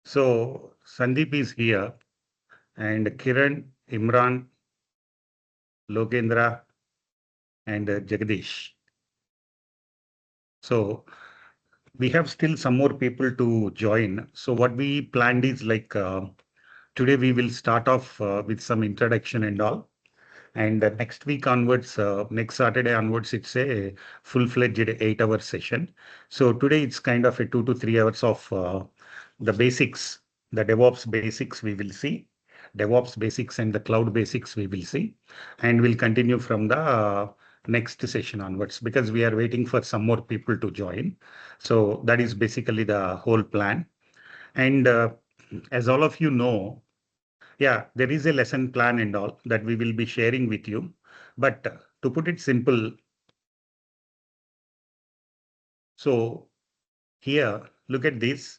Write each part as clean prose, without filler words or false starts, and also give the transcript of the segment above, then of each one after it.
So Sandeep is here and Kiran, Imran, Lokendra and Jagdish. So we have still some more people to join. So what we planned is like today we will start off with some introduction and all. And next week onwards, next Saturday onwards, it's a full-fledged 8-hour session. So today it's kind of a 2 to 3 hours of the basics, the DevOps basics we will see, DevOps basics and the cloud basics we will see, and we'll continue from the next session onwards because we are waiting for some more people to join. So that is basically the whole plan. And as all of you know, yeah, there is a lesson plan and all that we will be sharing with you. But to put it simple, so here, look at this.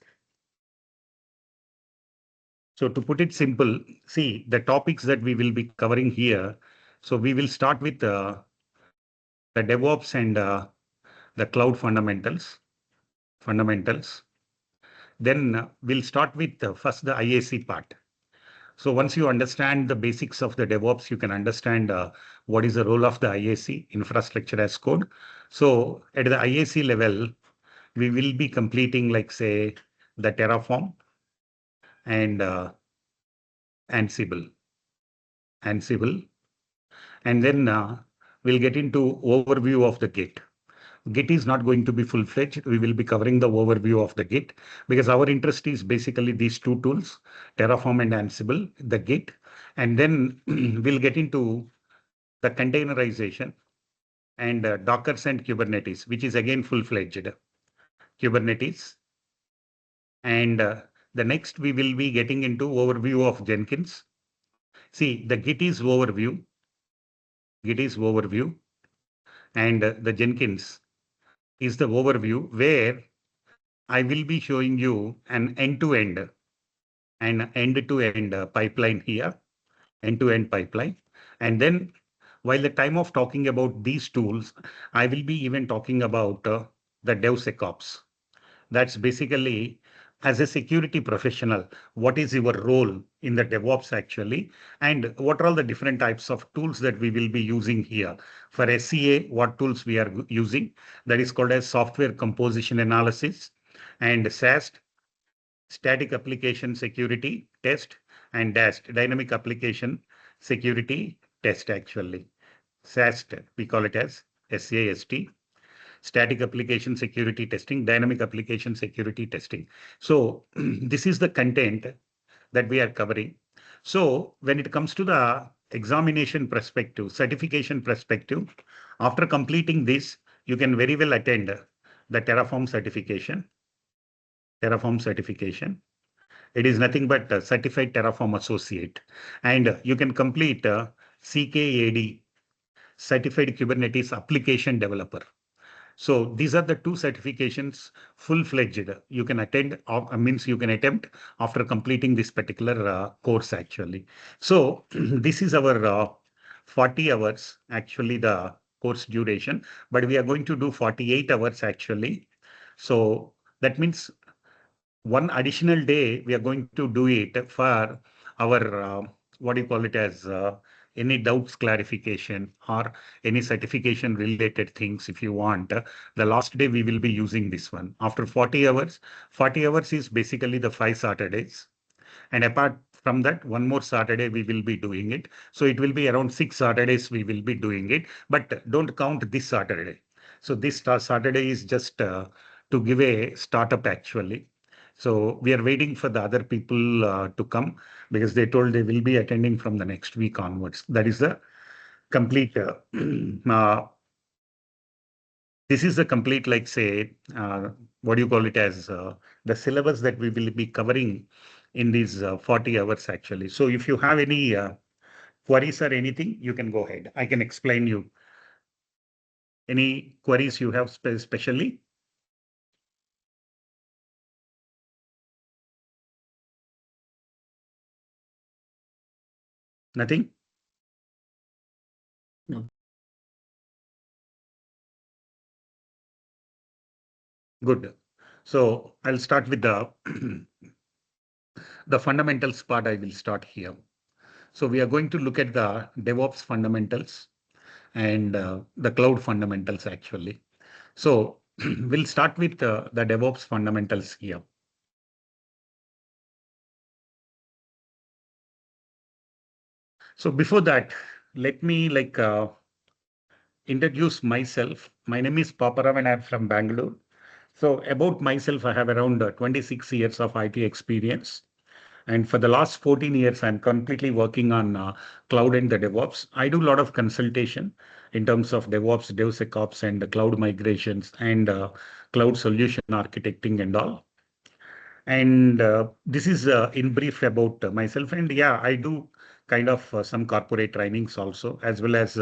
So to put it simple, see the topics that we will be covering here. So we will start with the DevOps and the cloud fundamentals. Then we'll start with first the IAC part. So once you understand the basics of the DevOps, you can understand what is the role of the IAC, infrastructure as code. So at the IAC level, we will be completing like say the Terraform and Ansible, Ansible, and then we'll get into overview of the Git. Git is not going to be full-fledged. We will be covering the overview of the Git because our interest is basically these two tools, Terraform and Ansible, the Git, and then we'll get into the containerization and Dockers and Kubernetes, which is again full-fledged Kubernetes. And the next we will be getting into overview of Jenkins. See, the Git is overview, and the Jenkins is the overview where I will be showing you an end-to-end pipeline here, end-to-end pipeline. And then while the time of talking about these tools, I will be even talking about the DevSecOps. That's basically as a security professional, what is your role in the DevOps actually? And what are all the different types of tools that we will be using here? For SCA, what tools we are using? That is called as software composition analysis and SAST, static application security test, and DAST, dynamic application security test actually. SAST, we call it as SAST, static application security testing, dynamic application security testing. So this is the content that we are covering. So when it comes to the examination perspective, certification perspective, after completing this, you can very well attend the Terraform certification. Terraform certification. It is nothing but Certified Terraform Associate. And you can complete CKAD, Certified Kubernetes Application Developer. So these are the two certifications full-fledged. You can attend, means you can attempt after completing this particular course actually. So this is our 40 hours, actually the course duration, but we are going to do 48 hours actually. So that means one additional day we are going to do it for our what do you call it as any doubts clarification or any certification related things if you want. The last day we will be using this one after 40 hours. 40 hours is basically the 5 Saturdays, and apart from that, one more Saturday we will be doing it. So it will be around 6 Saturdays we will be doing it, but don't count this Saturday. So this Saturday is just to give a startup actually. So we are waiting for the other people to come because they told they will be attending from the next week onwards. That is the complete, this is the complete, like say, what do you call it as the syllabus that we will be covering in these 40 hours actually. So if you have any queries or anything, you can go ahead. I can explain you. Any queries you have specially? Nothing? No. Good. So I'll start with the the fundamentals part, I will start here. So we are going to look at the DevOps fundamentals and the cloud fundamentals actually. So we'll start with the DevOps fundamentals here. So before that, let me introduce myself. My name is Paparam and I'm from Bangalore. So about myself, I have around 26 years of IT experience. And for the last 14 years, I'm completely working on cloud and the DevOps. I do a lot of consultation in terms of DevOps, DevSecOps, and the cloud migrations and cloud solution architecting and all. And this is in brief about myself. And yeah, I do kind of some corporate trainings also, as well as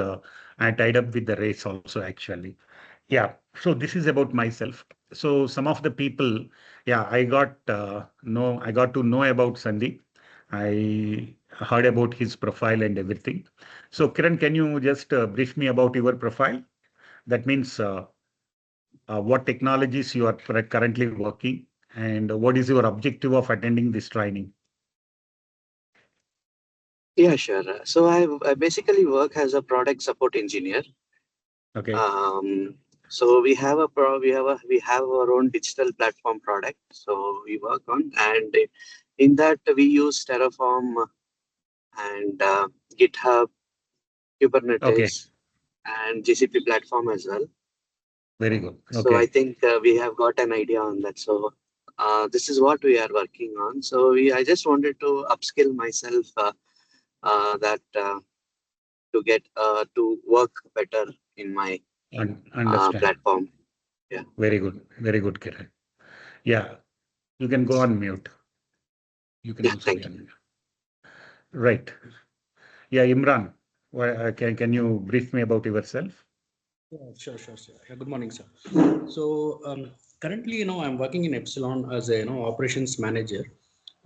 I tied up with the race also, actually. Yeah, so this is about myself. So some of the people, yeah, I got to know about Sandeep. I heard about his profile and everything. So Kiran, can you just brief me about your profile? That means what technologies you are currently working and what is your objective of attending this training? Yeah, sure. So I basically work as a product support engineer. Okay. So we have our own digital platform product. So we work on, and in that we use Terraform and GitHub, Okay. Kubernetes, and GCP platform as well. Very good. So I Okay. think we have got an idea on that. So this is what we are working on. So I just wanted to upskill myself that to get to work better in my Understand. platform. Yeah. Very good. Very good, Kiran. Yeah, you can go on mute. You can Yeah. also be Thank you. on mute. Right. Yeah, Imran, can you brief me about yourself? Yeah, sure. Yeah, good morning, sir. So currently, I'm working in Epsilon as a operations manager,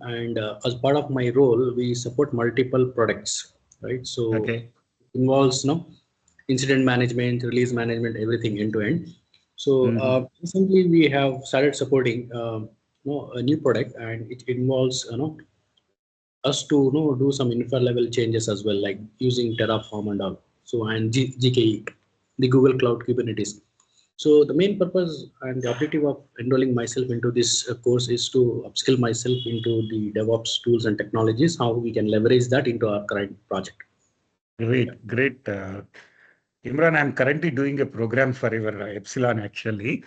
and as part of my role, we support multiple products, right? So Okay. involves incident management, release management, everything end to end. So Hmm. recently we have started supporting a new product, and it involves us to do some infra level changes as well, like using Terraform and all. So and GKE, the Google Cloud Kubernetes. So the main purpose and the objective of enrolling myself into this course is to upskill myself into the DevOps tools and technologies, how we can leverage that into our current project. Yeah. Great, great. Imran, I'm currently doing a program for your Epsilon actually.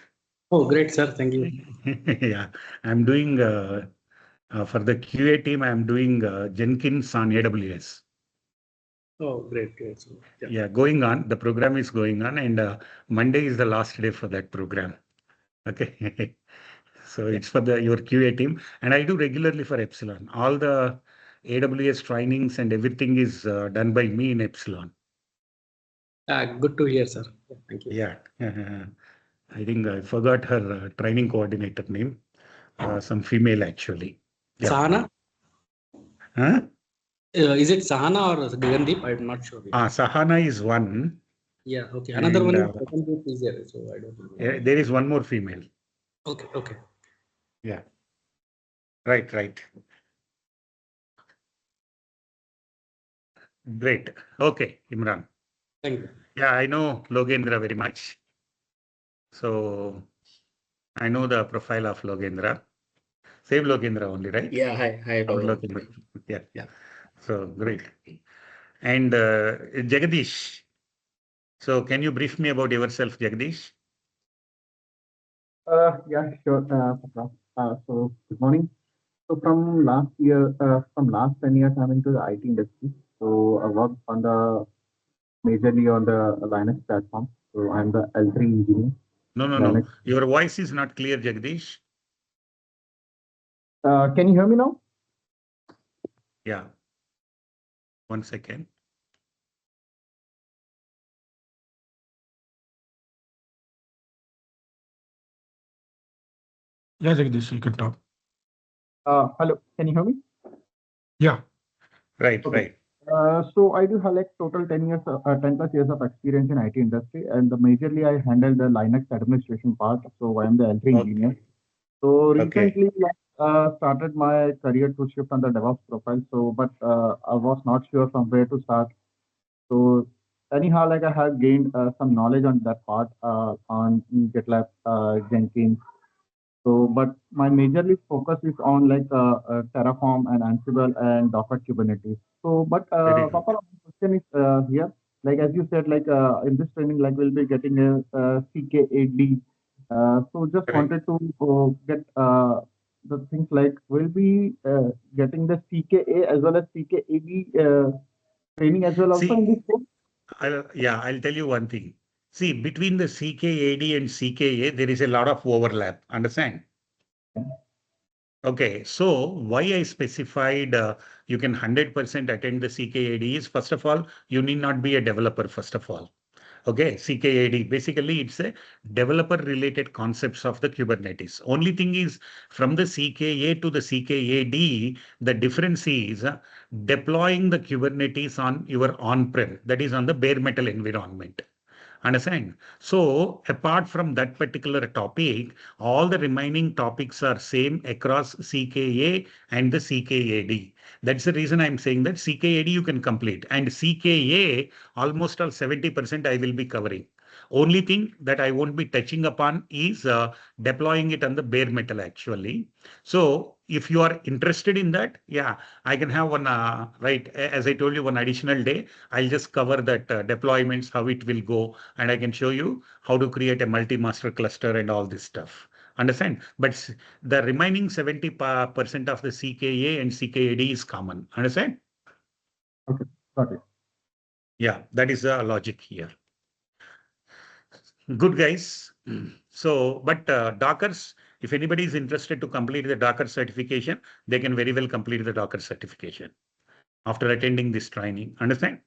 Oh, great, sir. Thank you. Yeah, I'm doing for the QA team, I'm doing Jenkins on AWS. Oh, great. So, yeah. Yeah, going on. The program is going on, and Monday is the last day for that program. Okay. So Yeah. it's for your QA team, and I do regularly for Epsilon. All the AWS trainings and everything is done by me in Epsilon. Good to hear, sir. Yeah, thank you. Yeah. I think I forgot her training coordinator name. Some female actually. Yeah. Sahana? Huh? Is it Sahana or Gagandeep? I'm not sure. Sahana is one, Yeah, okay. Another and one is Gagandeep is there, so I don't know. there is one more female. Okay. Yeah. Right. Great. Okay, Imran. Thank you. Yeah, I know Logendra very much. So I know the profile of Logendra. Same Logendra only, right? Yeah, hi, Our Pawan. Logendra. Yeah. Yeah. So great. And Jagadish. So can you brief me about yourself, Jagadish? Yeah, sure. So good morning. So from last year, from last 10 years, I'm into the IT industry. So I work on the majorly on the Linux platform. So I'm the L3 engineer. No. Linux. Your voice is not clear, Jagadish. Can you hear me now? Yeah. 1 second. Yeah, Jagdish, you can talk. Hello. Can you hear me? Yeah. Right. So I do have like total 10 years, 10 plus years of experience in IT industry, and majorly I handle the Linux administration part. So I am the L3 engineer. Okay. So Okay. recently, started my career to shift on the DevOps profile. So, but I was not sure from where to start. So, anyhow, like I have gained some knowledge on that part on GitLab, Jenkins. So, but my majorly focus is on like Terraform and Ansible and Docker Kubernetes. So, but Very good. Papa, my question is here, like as you said, like in this training, like we'll be getting a CKAD. So, just Correct. wanted to get the things like we'll be getting the CKA as well as CKAD training as well also in this See, course. I'll tell you one thing. See, between the CKAD and CKA, there is a lot of overlap. Understand? Okay, so why I specified you can 100% attend the CKAD is, first of all, you need not be a developer, first of all. Okay, CKAD, basically it's a developer related concepts of the Kubernetes. Only thing is from the CKA to the CKAD, the difference is deploying the Kubernetes on your on-prem, that is on the bare metal environment. Understand? So apart from that particular topic, all the remaining topics are same across CKA and the CKAD. That's the reason I'm saying that CKAD you can complete, and CKA almost all 70% I will be covering. Only thing that I won't be touching upon is deploying it on the bare metal actually. So if you are interested in that, yeah, I can have one, right, as I told you, one additional day. I'll just cover that deployments, how it will go, and I can show you how to create a multi-master cluster and all this stuff. Understand? But the remaining 70% of the CKA and CKAD is common. Understand? Okay, got it. Yeah, that is the logic here. Good guys. So, but Dockers, if anybody is interested to complete the Docker certification, they can very well complete the Docker certification after attending this training. Understand?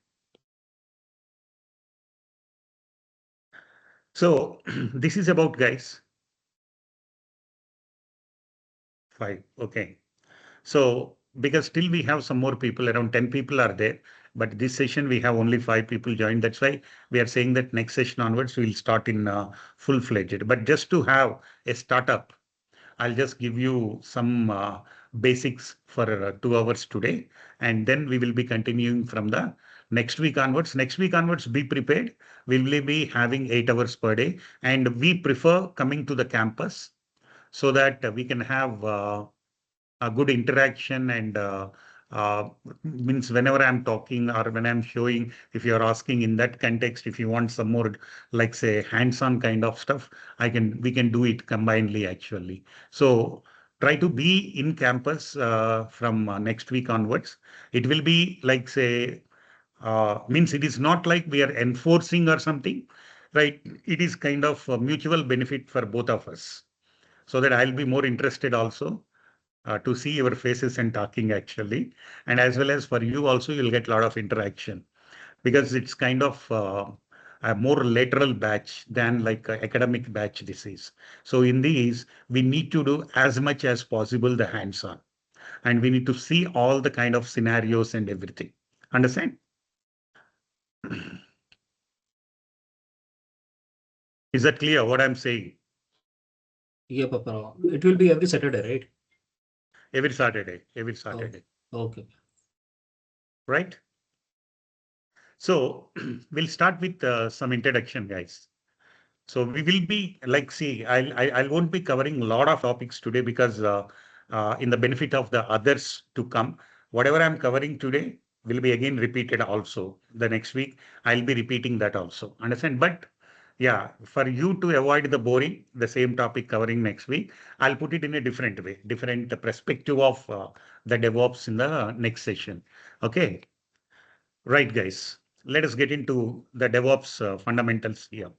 So this is about guys. 5. Okay. So because still we have some more people, around 10 people are there, but this session we have only 5 people joined. That's why we are saying that next session onwards we'll start in full-fledged. But just to have a startup, I'll just give you some basics for 2 hours today, and then we will be continuing from the next week onwards. Next week onwards, be prepared. We will be having 8 hours per day, and we prefer coming to the campus so that we can have a good interaction and uh, means whenever I'm talking or when I'm showing, if you're asking in that context, if you want some more like say hands-on kind of stuff, we can do it combinedly actually. So try to be in campus from next week onwards. It will be like say means it is not like we are enforcing or something, right? It is kind of a mutual benefit for both of us, so that I'll be more interested also to see your faces and talking actually. And as well as for you also, you'll get a lot of interaction because it's kind of a more lateral batch than like a academic batch this is. So in these, we need to do as much as possible the hands-on, and we need to see all the kind of scenarios and everything. Understand? Is that clear what I'm saying? Yeah, Papa. It will be every Saturday, right? Every Saturday, Oh, okay. right? So we'll start with some introduction, guys. So we will be like, see, I won't be covering a lot of topics today because in the benefit of the others to come, whatever I'm covering today will be again repeated also. The next week, I'll be repeating that also. Understand? But yeah, for you to avoid the boring, the same topic covering next week, I'll put it in a different way, different perspective of the DevOps in the next session. Okay. Right, guys. Let us get into the DevOps fundamentals here.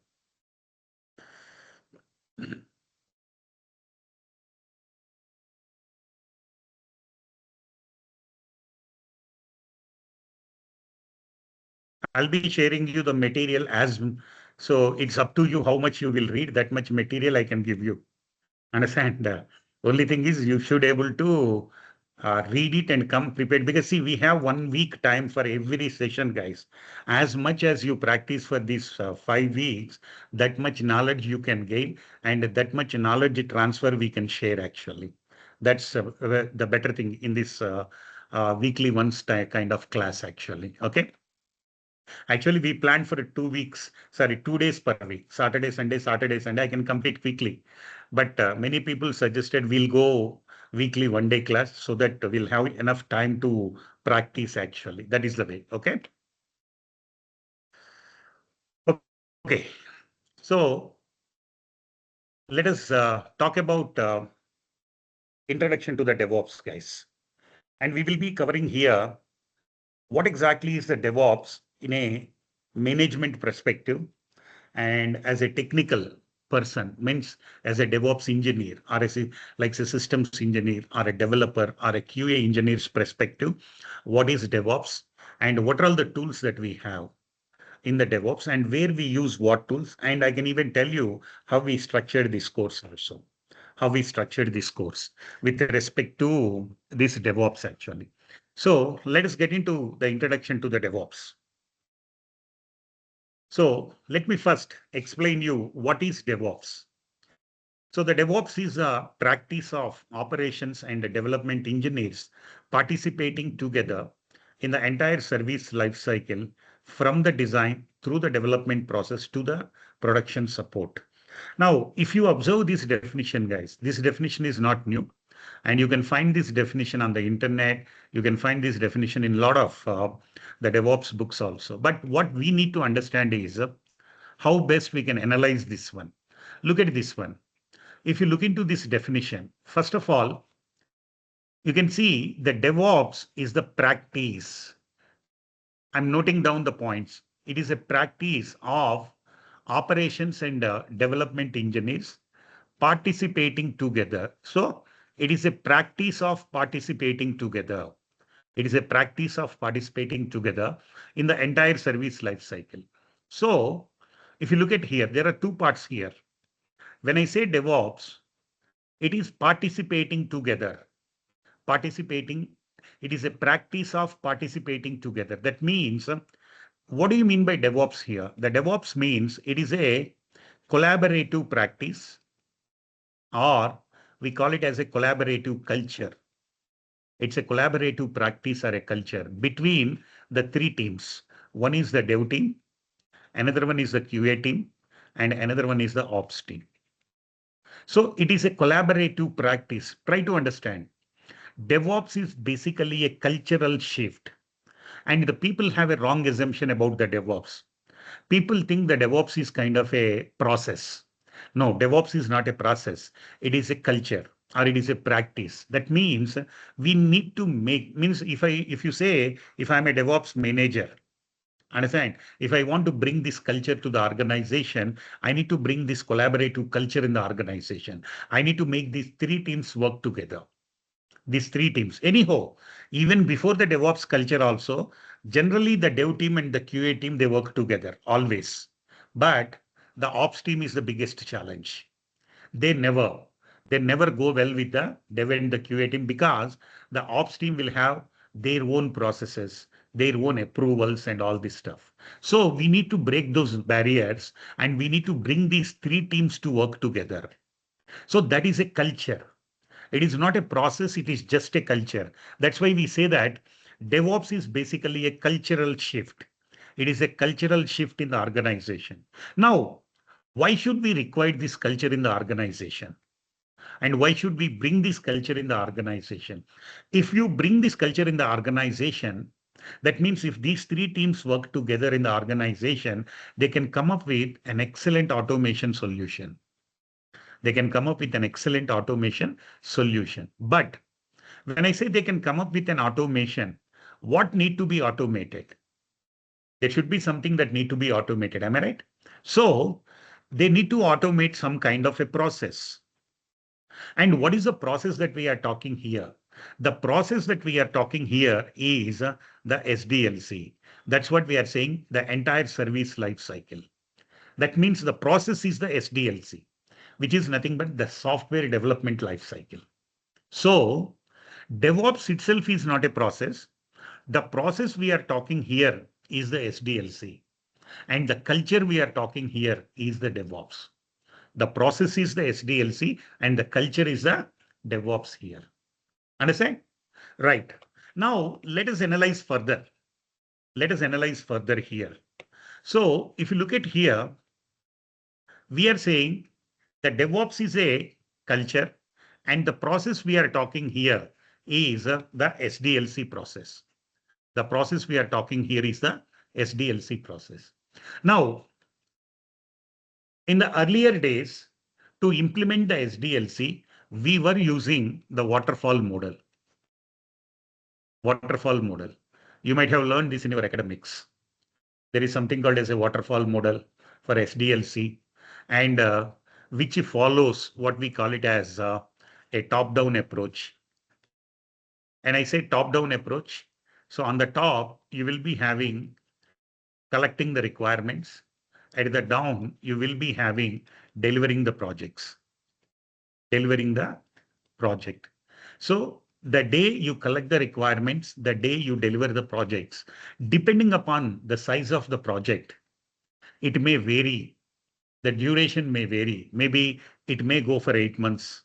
I'll be sharing you the material as so it's up to you how much you will read. That much material I can give you. Understand? Only thing is you should able to read it and come prepared because see we have 1 week time for every session, guys. As much as you practice for these 5 weeks, that much knowledge you can gain and that much knowledge transfer we can share actually. That's the better thing in this weekly once kind of class, actually. Okay. Actually, we planned for 2 weeks, sorry, 2 days per week, Saturday, Sunday, Saturday, Sunday. I can complete quickly. But many people suggested we'll go weekly 1 day class so that we'll have enough time to practice, actually. That is the way. Okay. Okay. So let us talk about introduction to the DevOps, guys. And we will be covering here what exactly is the DevOps in a management perspective and as a technical person, means as a DevOps engineer or as a like a systems engineer or a developer or a QA engineer's perspective, what is DevOps and what are all the tools that we have in the DevOps and where we use what tools. And I can even tell you how we structured this course also, how we structured this course with respect to this DevOps actually. So let us get into the introduction to the DevOps. So let me first explain you what is DevOps. So the DevOps is a practice of operations and development engineers participating together in the entire service lifecycle from the design through the development process to the production support. Now, if you observe this definition, guys, this definition is not new. And you can find this definition on the internet. You can find this definition in a lot of the DevOps books also. But what we need to understand is how best we can analyze this one. Look at this one. If you look into this definition, first of all, you can see the DevOps is the practice. I'm noting down the points. It is a practice of operations and development engineers participating together. So it is a practice of participating together. It is a practice of participating together in the entire service life cycle. So if you look at here, there are two parts here. When I say DevOps, it is participating together. Participating, it is a practice of participating together. That means, what do you mean by DevOps here? The DevOps means it is a collaborative practice, or we call it as a collaborative culture. It's a collaborative practice or a culture between the three teams. One is the dev team, another one is the QA team, and another one is the ops team. So it is a collaborative practice. Try to understand. DevOps is basically a cultural shift. And the people have a wrong assumption about the DevOps. People think the DevOps is kind of a process. No, DevOps is not a process. It is a culture or it is a practice. That means we need to make, means if you say, if I'm a DevOps manager, understand, if I want to bring this culture to the organization, I need to bring this collaborative culture in the organization. I need to make these three teams work together. These three teams. Anyhow, even before the DevOps culture also, generally the dev team and the QA team, they work together always. But the ops team is the biggest challenge. They never, they never go well with the dev and the QA team because the ops team will have their own processes, their own approvals and all this stuff. So we need to break those barriers and we need to bring these three teams to work together. So that is a culture. It is not a process, it is just a culture. That's why we say that DevOps is basically a cultural shift. It is a cultural shift in the organization. Now, why should we require this culture in the organization? And why should we bring this culture in the organization? If you bring this culture in the organization, that means if these three teams work together in the organization, they can come up with an excellent automation solution. They can come up with an excellent automation solution. But when I say they can come up with an automation, what need to be automated? There should be something that need to be automated. Am I right? So they need to automate some kind of a process. And what is the process that we are talking here? The process that we are talking here is the SDLC. That's what we are saying, the entire service life cycle. That means the process is the SDLC, which is nothing but the software development life cycle. So DevOps itself is not a process. The process we are talking here is the SDLC. And the culture we are talking here is the DevOps. The process is the SDLC and the culture is the DevOps here. Understand? Right. Now, let us analyze further. Let us analyze further here. So if you look at here, we are saying that DevOps is a culture, and the process we are talking here is the SDLC process. The process we are talking here is the SDLC process. Now, in the earlier days, to implement the SDLC, we were using the waterfall model. Waterfall model. You might have learned this in your academics. There is something called as a waterfall model for SDLC, and which follows what we call it as a top-down approach. And I say top-down approach. So on the top, you will be having collecting the requirements. At the down, you will be having delivering the projects, delivering the project. So the day you collect the requirements, the day you deliver the projects, depending upon the size of the project, it may vary. The duration may vary. Maybe it may go for 8 months,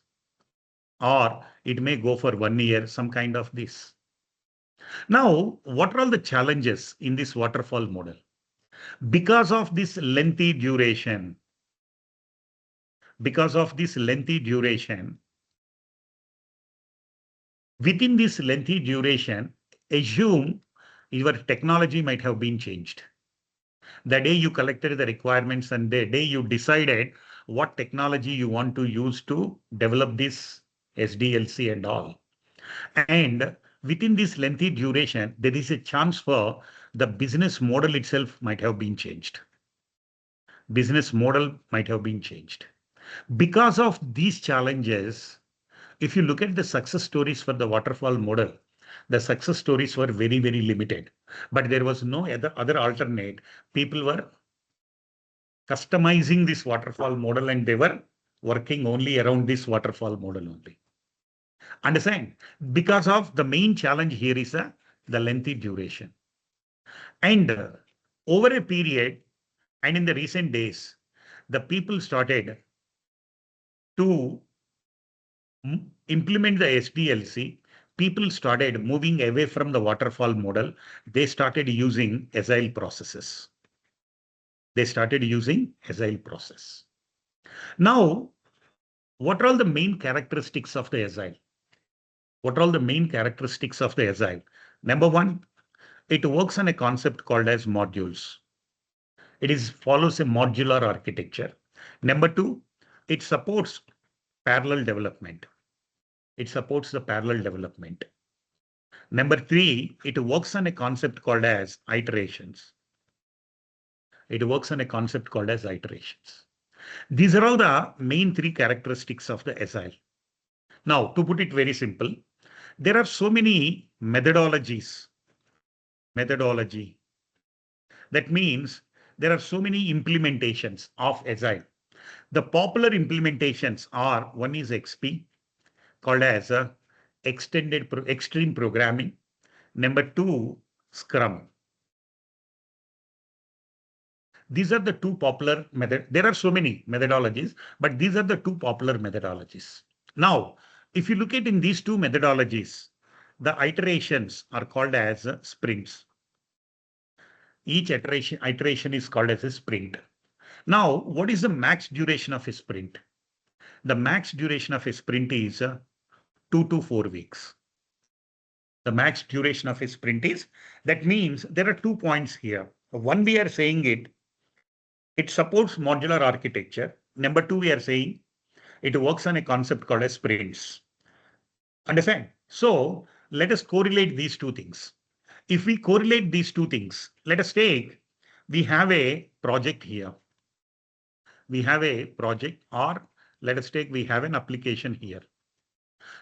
or it may go for 1 year, some kind of this. Now, what are all the challenges in this waterfall model? Because of this lengthy duration, because of this lengthy duration, within this lengthy duration, assume your technology might have been changed. The day you collected the requirements and the day you decided what technology you want to use to develop this SDLC and all. And within this lengthy duration, there is a chance for the business model itself might have been changed. Business model might have been changed. Because of these challenges, if you look at the success stories for the waterfall model, the success stories were very, very limited. But there was no other alternate. People were customizing this waterfall model and they were working only around this waterfall model only. Understand? Because of the main challenge here is the lengthy duration. And over a period, and in the recent days, the people started to implement the SDLC. People started moving away from the waterfall model. They started using agile processes. They started using agile process. Now, what are all the main characteristics of the agile? What are all the main characteristics of the agile? Number one, it works on a concept called as modules. It follows a modular architecture. Number two, it supports parallel development. It supports the parallel development. Number three, it works on a concept called as iterations. It works on a concept called as iterations. These are all the main three characteristics of the agile. Now, to put it very simple, there are so many methodologies. Methodology. That means there are so many implementations of agile. The popular implementations are, one is XP, called as extreme programming. Number two, Scrum. These are the two popular methods. There are so many methodologies, but these are the two popular methodologies. Now, if you look at in these two methodologies, the iterations are called as sprints. Each iteration is called as a sprint. Now, what is the max duration of a sprint? The max duration of a sprint is 2 to 4 weeks. The max duration of a sprint is, that means there are 2 points here. One, we are saying it supports modular architecture. Number two, we are saying it works on a concept called as sprints. Understand? So let us correlate these two things. If we correlate these two things, let us take, we have a project here. We have a project, or let us take, we have an application here.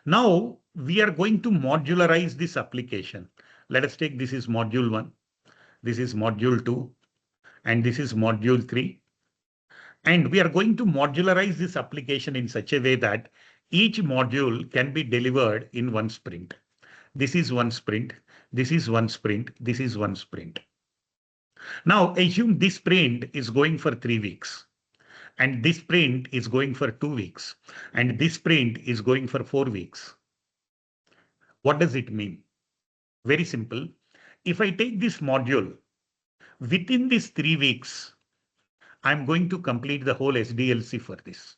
Now we are going to modularize this application. Let us take, this is module 1, this is module 2, and this is module 3. And we are going to modularize this application in such a way that each module can be delivered in one sprint. This is one sprint, this is one sprint, this is one sprint. Now assume this sprint is going for 3 weeks. And this sprint is going for 2 weeks. And this sprint is going for 4 weeks. What does it mean? Very simple. If I take this module, within these 3 weeks, I'm going to complete the whole SDLC for this.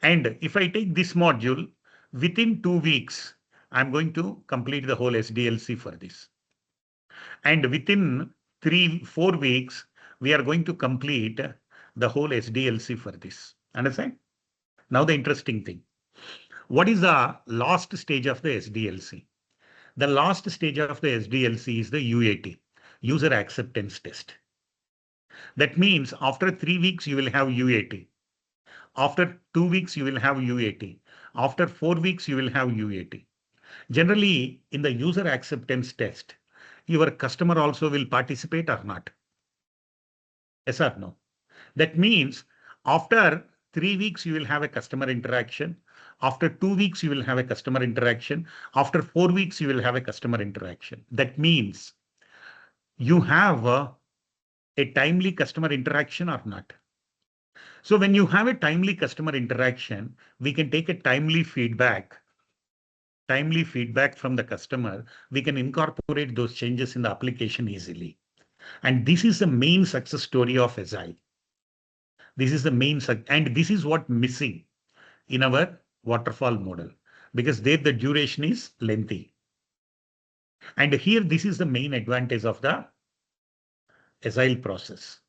And if I take this module, within 2 weeks, I'm going to complete the whole SDLC for this. And within 4 weeks, we are going to complete the whole SDLC for this. Understand? Now the interesting thing. What is the last stage of the SDLC? The last stage of the SDLC is the UAT, user acceptance test. That means after 3 weeks, you will have UAT. After 2 weeks, you will have UAT. After 4 weeks, you will have UAT. Generally, in the user acceptance test, your customer also will participate or not? Yes or no? That means after 3 weeks, you will have a customer interaction. After 2 weeks, you will have a customer interaction. After 4 weeks, you will have a customer interaction. That means you have a timely customer interaction or not. So when you have a timely customer interaction, we can take a timely feedback from the customer. We can incorporate those changes in the application easily. And this is the main success story of Agile. This is the main, and this is what missing in our waterfall model, because there the duration is lengthy. And here, this is the main advantage of the Agile process.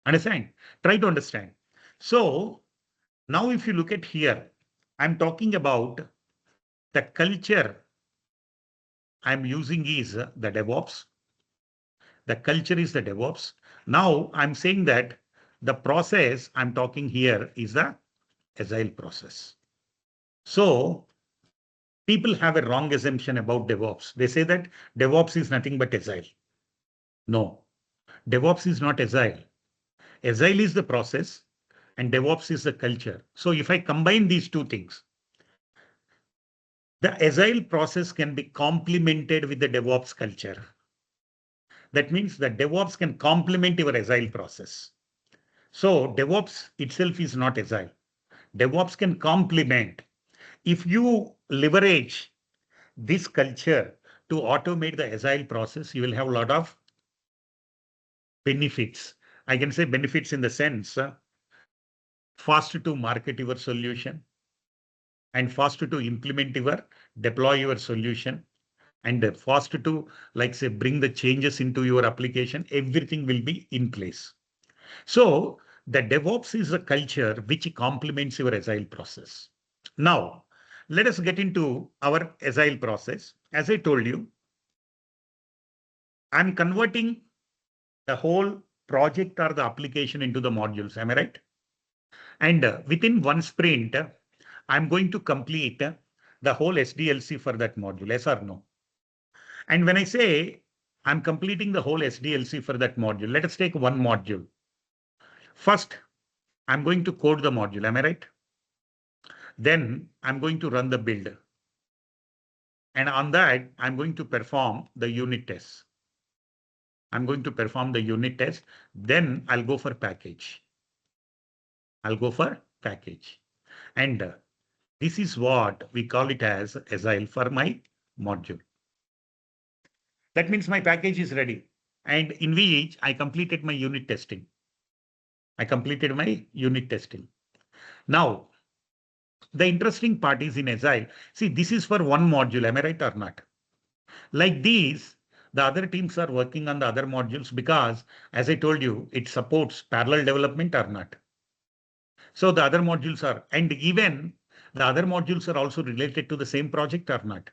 Understand? Try to understand. So now if you look at here, I'm talking about the culture I'm using is the DevOps. The culture is the DevOps. Now I'm saying that the process I'm talking here is the Agile process. So people have a wrong assumption about DevOps. They say that DevOps is nothing but Agile. No, DevOps is not Agile. Agile is the process and DevOps is the culture. So if I combine these two things, the Agile process can be complemented with the DevOps culture. That means that DevOps can complement your Agile process. So DevOps itself is not Agile. DevOps can complement. If you leverage this culture to automate the Agile process, you will have a lot of benefits. I can say benefits in the sense fast to market your solution and fast to implement your deploy your solution and fast to, like say, bring the changes into your application. Everything will be in place. So the DevOps is a culture which complements your Agile process. Now, let us get into our Agile process. As I told you, I'm converting the whole project or the application into the modules. Am I right? And within one sprint, I'm going to complete the whole SDLC for that module. Yes or no? And when I say I'm completing the whole SDLC for that module, let us take one module. First, I'm going to code the module. Am I right? Then I'm going to run the build. And on that, I'm going to perform the unit tests. I'm going to perform the unit test. Then I'll go for package. I'll go for package. And this is what we call it as Agile for my module. That means my package is ready. And in which I completed my unit testing. I completed my unit testing. Now, the interesting part is in Agile. See, this is for one module. Am I right or not? Like these, the other teams are working on the other modules because, as I told you, it supports parallel development or not. So the other modules are, and even the other modules are also related to the same project or not.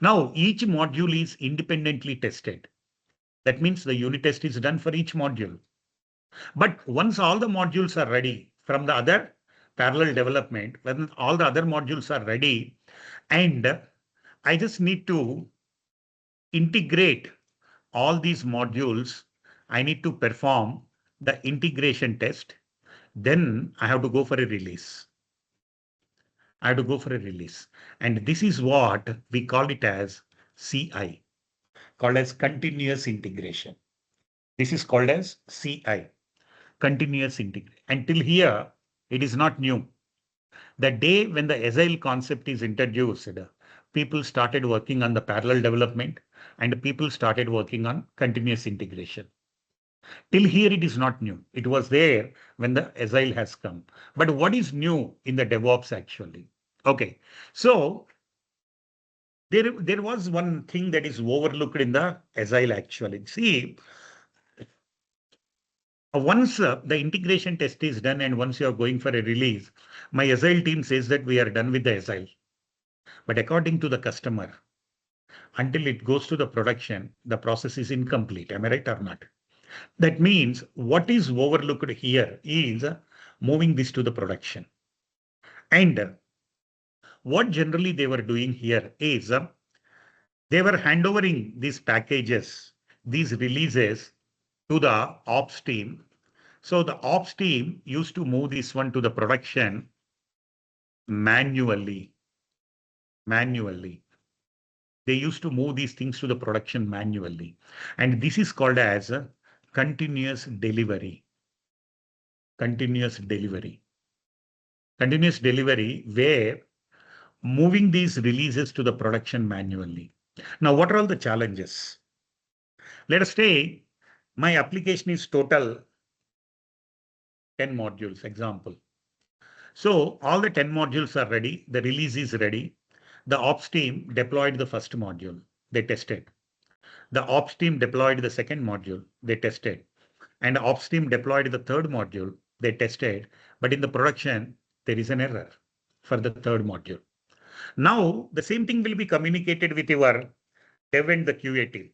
Now, each module is independently tested. That means the unit test is done for each module. But once all the modules are ready from the other parallel development, when all the other modules are ready, and I just need to integrate all these modules, I need to perform the integration test. Then I have to go for a release. I have to go for a release. And this is what we call it as CI, called as continuous integration. This is called as CI, continuous integration. Until here, it is not new. The day when the Agile concept is introduced, people started working on the parallel development and people started working on continuous integration. Till here, it is not new. It was there when the Agile has come. But what is new in the DevOps actually? Okay, so there was one thing that is overlooked in the Agile actually. See, once the integration test is done and once you are going for a release, my Agile team says that we are done with the Agile. But according to the customer, until it goes to the production, the process is incomplete. Am I right or not? That means what is overlooked here is moving this to the production. And what generally they were doing here is they were handovering these packages, these releases to the ops team. So the ops team used to move this one to the production manually. Manually. They used to move these things to the production manually. And this is called as a continuous delivery. Continuous delivery. Continuous delivery where moving these releases to the production manually. Now, what are all the challenges? Let us say my application is total 10 modules, example. So all the 10 modules are ready. The release is ready. The ops team deployed the first module. They tested. The ops team deployed the second module. They tested. And the ops team deployed the third module. They tested. But in the production, there is an error for the third module. Now, the same thing will be communicated with your dev and the QA team.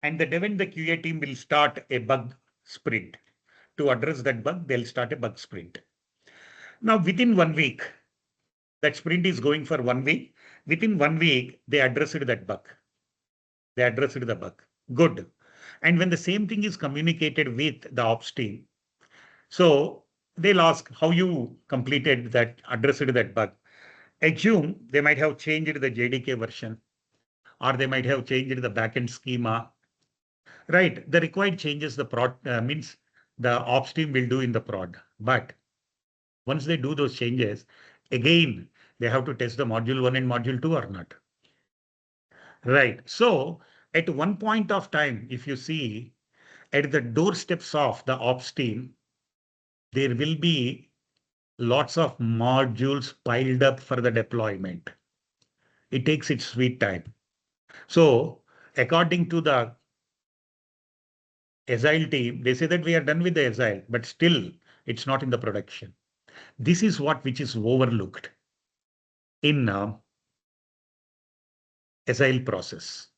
And the dev and the QA team will start a bug sprint. To address that bug, they'll start a bug sprint. Now, within 1 week, that sprint is going for 1 week. Within 1 week, they addressed that bug. They addressed the bug. Good. And when the same thing is communicated with the ops team, so they'll ask how you completed that, addressed that bug. Assume they might have changed the JDK version, or they might have changed the backend schema. Right. The required changes the prod means the ops team will do in the prod. But once they do those changes, again, they have to test the module 1 and module 2 or not. Right. So at one point of time, if you see at the doorsteps of the ops team, there will be lots of modules piled up for the deployment. It takes its sweet time. So according to the Agile team, they say that we are done with the Agile, but still it's not in the production. This is which is overlooked in Agile process.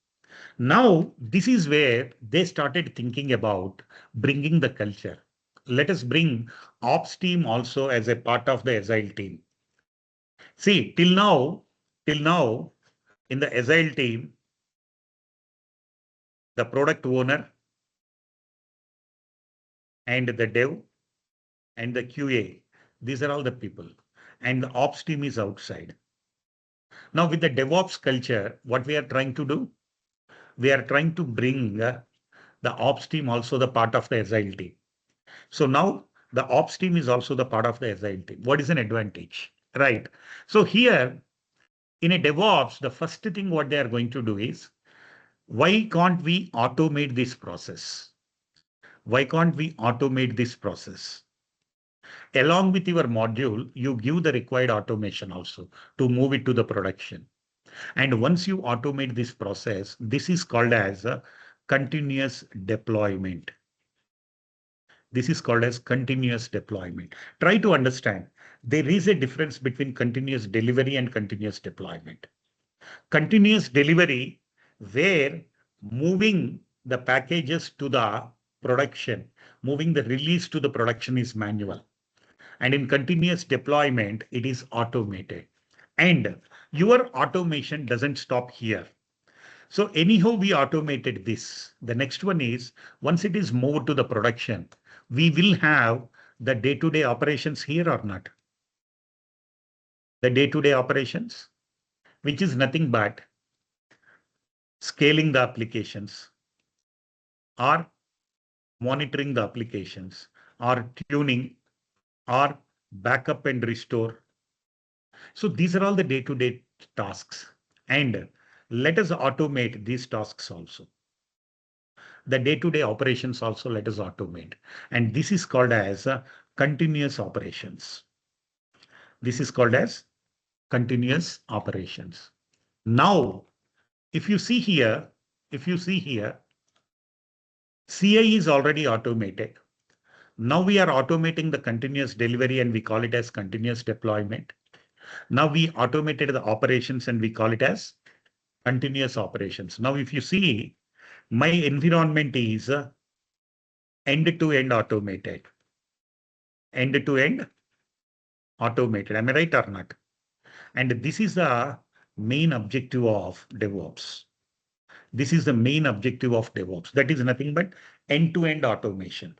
Now, this is where they started thinking about bringing the culture. Let us bring ops team also as a part of the Agile team. See, till now, in the Agile team, the product owner and the dev and the QA, these are all the people. And the ops team is outside. Now, with the DevOps culture, what we are trying to do, we are trying to bring the ops team also the part of the Agile team. So now the ops team is also the part of the Agile team. What is an advantage? Right. So here in a DevOps, the first thing what they are going to do is, why can't we automate this process? Why can't we automate this process? Along with your module, you give the required automation also to move it to the production. And once you automate this process, this is called as a continuous deployment. This is called as continuous deployment. Try to understand there is a difference between continuous delivery and continuous deployment. Continuous delivery, where moving the packages to the production, moving the release to the production is manual. And in continuous deployment, it is automated. And your automation doesn't stop here. So anyhow, we automated this. The next one is once it is moved to the production, we will have the day-to-day operations here or not. The day-to-day operations, which is nothing but scaling the applications or monitoring the applications or tuning or backup and restore. So these are all the day-to-day tasks. And let us automate these tasks also. The day-to-day operations also let us automate. And this is called as continuous operations. This is called as continuous operations. Now, if you see here, CI is already automated. Now we are automating the continuous delivery and we call it as continuous deployment. Now we automated the operations and we call it as continuous operations. Now, if you see, my environment is end-to-end automated. End-to-end automated. Am I right or not? And this is the main objective of DevOps. This is the main objective of DevOps. That is nothing but end-to-end automation.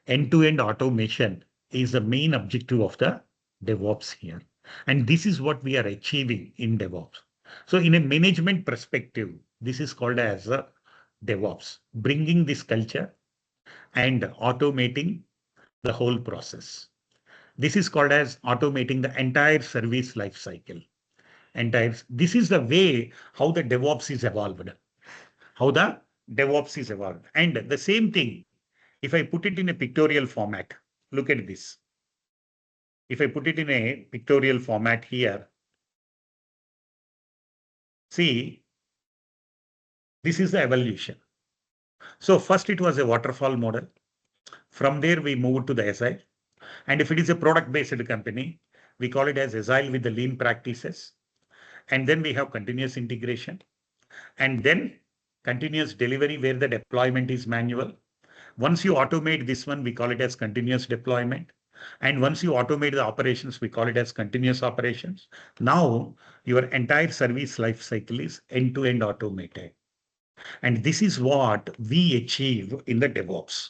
End-to-end automation is the main objective of the DevOps here. And this is what we are achieving in DevOps. So in a management perspective, this is called as DevOps, bringing this culture and automating the whole process. This is called as automating the entire service life cycle. This is the way how the DevOps is evolved. How the DevOps is evolved. And the same thing, if I put it in a pictorial format, look at this. If I put it in a pictorial format here, see, this is the evolution. So first it was a waterfall model. From there, we moved to the Agile. And if it is a product-based company, we call it as Agile with the lean practices. And then we have continuous integration. And then continuous delivery where the deployment is manual. Once you automate this one, we call it as continuous deployment. And once you automate the operations, we call it as continuous operations. Now, your entire service life cycle is end-to-end automated. And this is what we achieve in the DevOps.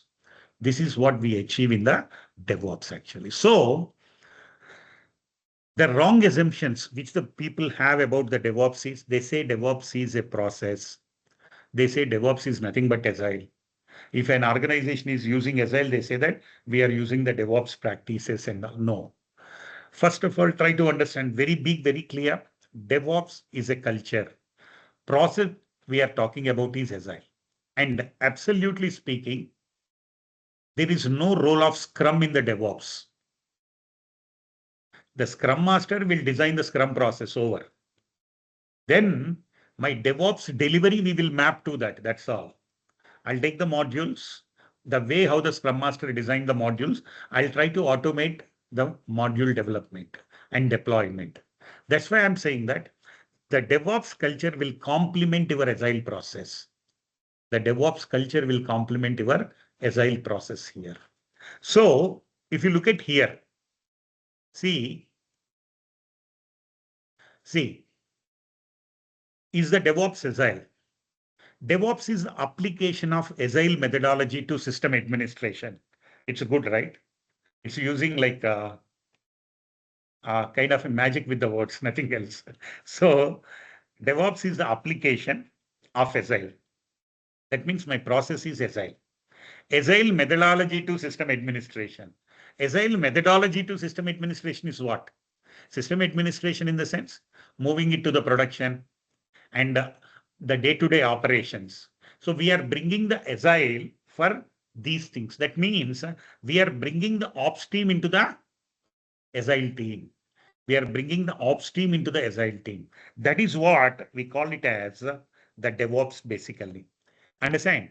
This is what we achieve in the DevOps actually. So the wrong assumptions which the people have about the DevOps is they say DevOps is a process. They say DevOps is nothing but Agile. If an organization is using Agile, they say that we are using the DevOps practices and no. First of all, try to understand very big, very clear. DevOps is a culture. Process we are talking about is Agile. And absolutely speaking, there is no role of Scrum in the DevOps. The Scrum Master will design the Scrum process over. Then my DevOps delivery, we will map to that. That's all. I'll take the modules, the way how the Scrum Master designed the modules, I'll try to automate the module development and deployment. That's why I'm saying that the DevOps culture will complement your Agile process. The DevOps culture will complement your Agile process here. So if you look at here, see, is the DevOps Agile? DevOps is the application of Agile methodology to system administration. It's good, right? It's using like kind of a magic with the words, nothing else. So DevOps is the application of Agile. That means my process is Agile. Agile methodology to system administration. Agile methodology to system administration is what? System administration in the sense, moving it to the production and the day-to-day operations. So we are bringing the Agile for these things. That means we are bringing the ops team into the Agile team. We are bringing the ops team into the Agile team. That is what we call it as the DevOps basically. Understand?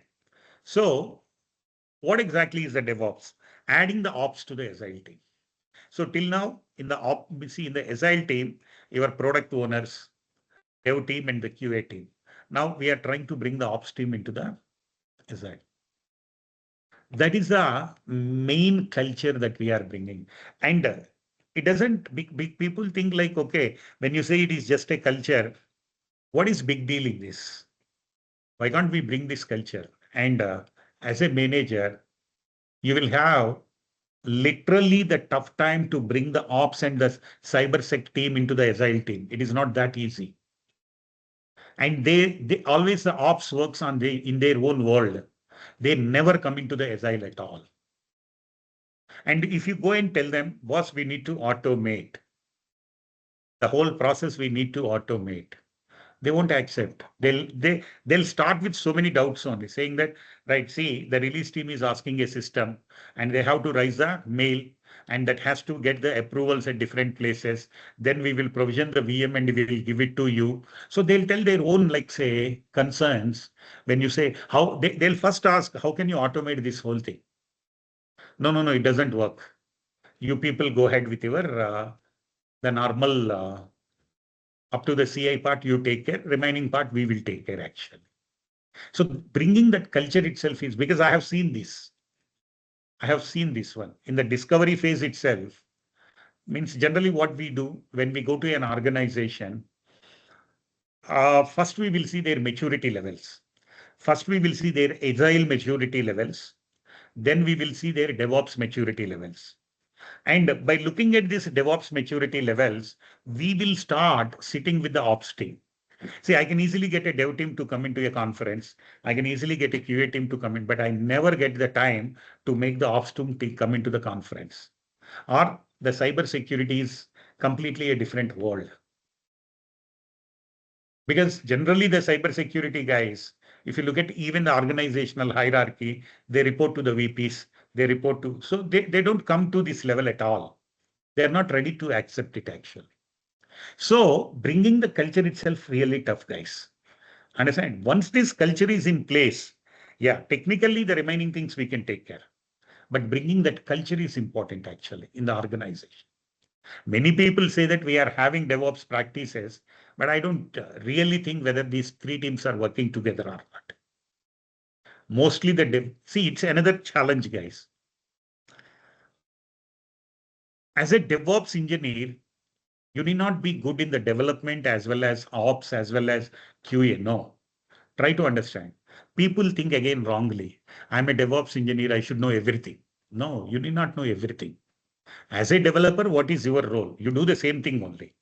So what exactly is the DevOps? Adding the ops to the Agile team. So till now in the in the Agile team, your product owners, dev team and the QA team. Now we are trying to bring the ops team into the Agile. That is the main culture that we are bringing. And it doesn't, big people think like, okay, when you say it is just a culture, what is big deal in this? Why can't we bring this culture? And as a manager, you will have literally the tough time to bring the ops and the cybersec team into the Agile team. It is not that easy. And they always the ops works on in their own world. They never come into the Agile at all. And if you go and tell them, boss, we need to automate. The whole process we need to automate. They won't accept. They'll start with so many doubts only, saying that, right, see, the release team is asking a system and they have to raise the mail and that has to get the approvals at different places. Then we will provision the VM and we will give it to you. So they'll tell their own, like say, concerns. When you say how they'll first ask, how can you automate this whole thing? No, no, no, it doesn't work. You people go ahead with your the normal up to the CI part, you take care. Remaining part, we will take care actually. So bringing that culture itself is because I have seen this. I have seen this one in the discovery phase itself. Means generally what we do when we go to an organization, first we will see their maturity levels. First we will see their agile maturity levels. Then we will see their DevOps maturity levels. And by looking at these DevOps maturity levels, we will start sitting with the ops team. See, I can easily get a dev team to come into a conference. I can easily get a QA team to come in, but I never get the time to make the ops team come into the conference. Or the cyber security is completely a different world. Because generally the cyber security guys, if you look at even the organizational hierarchy, they report to the VPs, they report to, so they don't come to this level at all. They're not ready to accept it actually. So bringing the culture itself really tough, guys. Understand? Once this culture is in place, yeah, technically the remaining things we can take care. But bringing that culture is important actually in the organization. Many people say that we are having DevOps practices, but I don't really think whether these three teams are working together or not. Mostly see, it's another challenge, guys. As a DevOps engineer, you need not be good in the development as well as ops as well as QA. No. Try to understand. People think again wrongly. I'm a DevOps engineer. I should know everything. No, you need not know everything. As a developer, what is your role? You do the same thing only.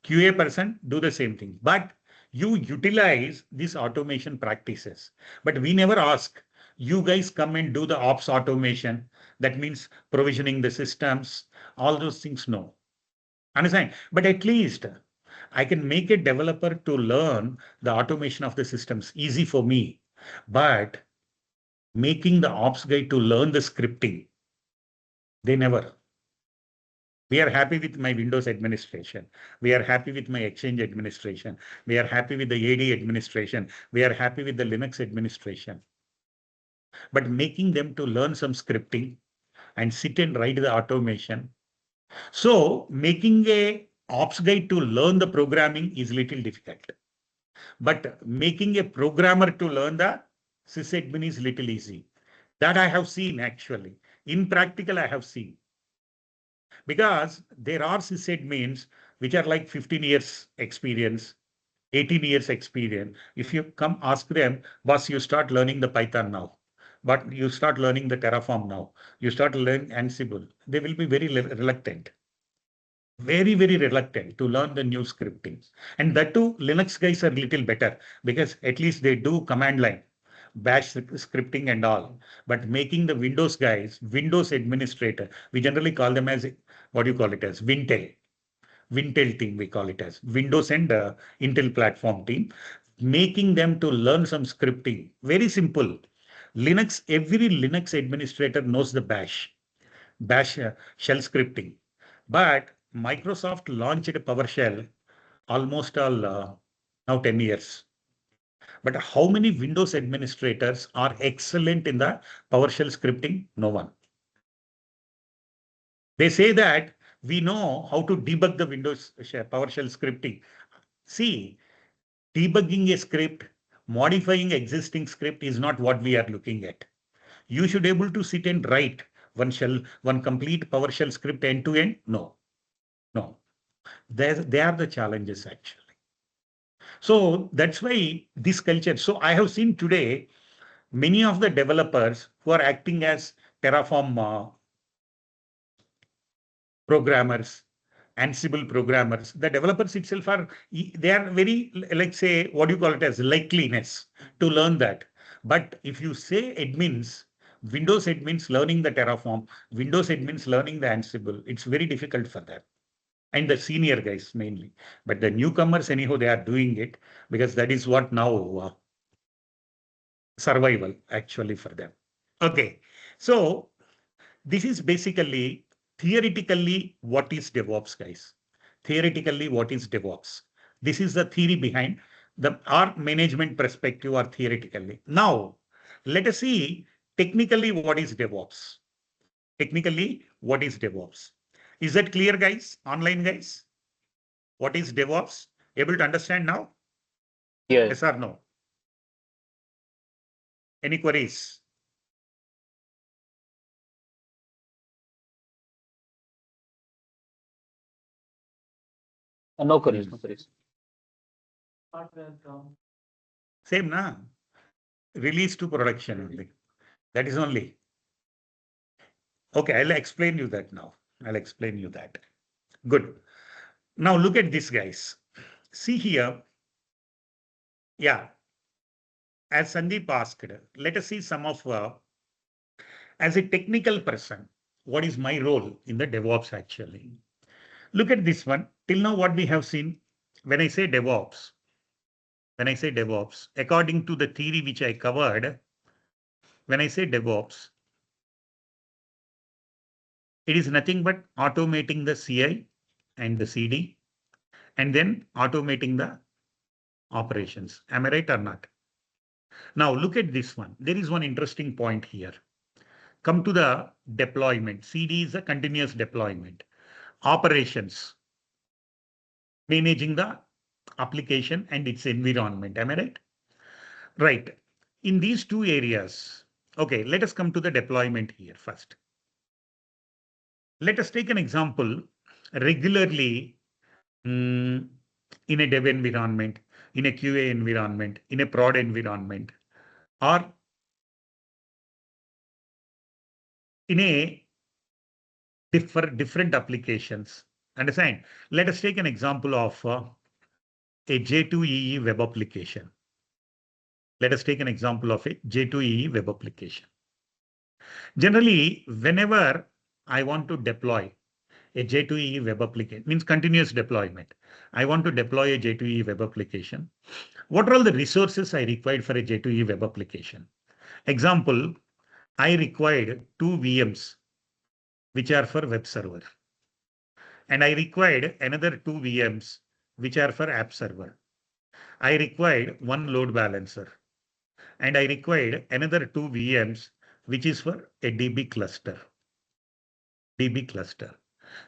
QA person, do the same thing. But you utilize these automation practices. But we never ask, you guys come and do the ops automation. That means provisioning the systems, all those things, no. Understand? But at least I can make a developer to learn the automation of the systems easy for me. But making the ops guy to learn the scripting, they never. We are happy with my Windows administration. We are happy with my Exchange administration. We are happy with the AD administration. We are happy with the Linux administration. But making them to learn some scripting and sit and write the automation. So making a ops guy to learn the programming is little difficult. But making a programmer to learn the sysadmin is little easy. That I have seen actually. In practical, I have seen. Because there are sysadmins which are like 15 years experience, 18 years experience. If you come ask them, boss, you start learning the Python now, but you start learning the Terraform now, you start learning Ansible, they will be very reluctant. Very reluctant to learn the new scripting. And that too, Linux guys are little better because at least they do command line, bash scripting and all. But making the Windows guys, Windows administrator, we generally call them as, what do you call it as, Wintel. Wintel team, we call it as Windows and Intel platform team, making them to learn some scripting. Very simple. Linux, every Linux administrator knows the bash shell scripting. But Microsoft launched PowerShell almost all now 10 years. But how many Windows administrators are excellent in the PowerShell scripting? No one. They say that we know how to debug the Windows PowerShell scripting. See, debugging a script, modifying existing script is not what we are looking at. You should be able to sit and write one complete PowerShell script end to end. No. They are the challenges actually. So that's why this culture. So I have seen today many of the developers who are acting as Terraform programmers, Ansible programmers. The developers itself they are very, like say, what do you call it as likeliness to learn that. But if you say admins, Windows admins learning the Terraform, Windows admins learning the Ansible, it's very difficult for them. and the senior guys mainly. But the newcomers, anyhow, they are doing it because that is what now survival actually for them. Okay, so this is basically theoretically what is DevOps, guys. Theoretically, what is DevOps? This is the theory behind the our management perspective or theoretically. Now, let us see technically what is DevOps. Technically, what is DevOps? Is that clear, guys? Online guys? What is DevOps? Able to understand now? Yes. Yes or no? Any queries? No queries, no queries. Same, na? Release to production only. That is only. Okay, I'll explain you that now. I'll explain you that. Good. Now look at this, guys. See here. Yeah, as Sandeep asked, let us see some of, as a technical person, what is my role in the DevOps actually? Look at this one. Till now, what we have seen, when I say DevOps, according to the theory which I covered, when I say DevOps, it is nothing but automating the CI and the CD, and then automating the operations. Am I right or not? Now look at this one. There is one interesting point here. Come to the deployment. CD is a continuous deployment. Operations, managing the application and its environment. Am I right? Right. In these two areas, okay, let us come to the deployment here first. Let us take an example. Regularly, in a dev environment, in a QA environment, in a prod environment, or in a different applications. Understand? Let us take an example of a J2EE web application. Let us take an example of a J2EE web application. Generally, whenever I want to deploy a J2EE web application, means continuous deployment. I want to deploy a J2EE web application. What are all the resources I required for a J2EE web application? Example, I required two VMs, which are for web server. And I required another two VMs, which are for app server. I required one load balancer. And I required another two VMs, which is for a DB cluster. DB cluster.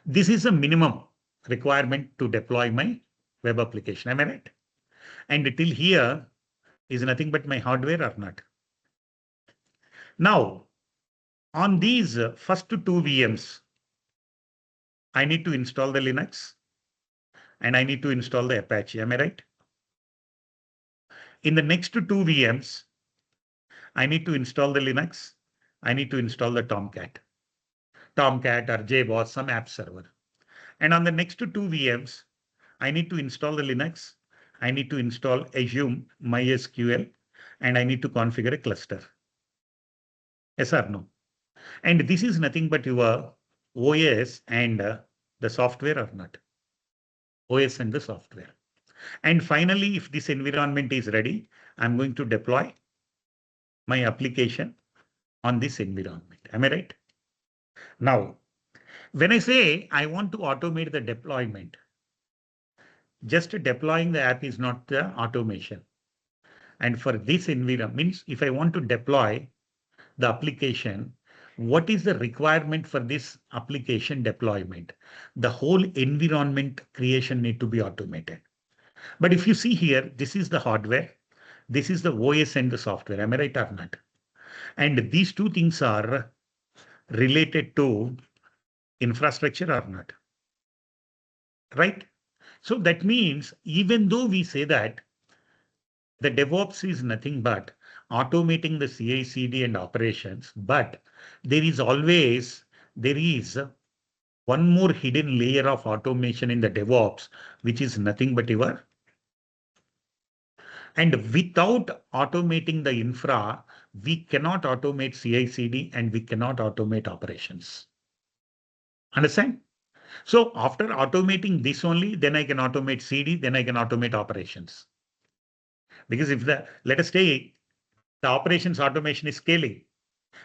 This is a minimum requirement to deploy my web application. Am I right? And till here is nothing but my hardware or not. Now, on these first two VMs, I need to install the Linux and I need to install the Apache. Am I right? In the next two VMs, I need to install the Linux. I need to install the Tomcat or JBoss, some app server. And on the next two VMs, I need to install the Linux. I need to install Azure MySQL, and I need to configure a cluster. Yes or no? And this is nothing but your OS and the software or not. OS and the software. And finally, if this environment is ready, I'm going to deploy my application on this environment. Am I right? Now, when I say I want to automate the deployment, just deploying the app is not the automation. And for this environment, means if I want to deploy the application, what is the requirement for this application deployment? The whole environment creation need to be automated. But if you see here, this is the hardware, this is the OS and the software. Am I right or not? And these two things are related to infrastructure or not? Right? So that means even though we say that the DevOps is nothing but automating the CI/CD and operations, but there is one more hidden layer of automation in the DevOps, which is nothing but your. And without automating the infra, we cannot automate CI/CD and we cannot automate operations. Understand? So after automating this only, then I can automate CD, then I can automate operations. Because if let us say the operations automation is scaling.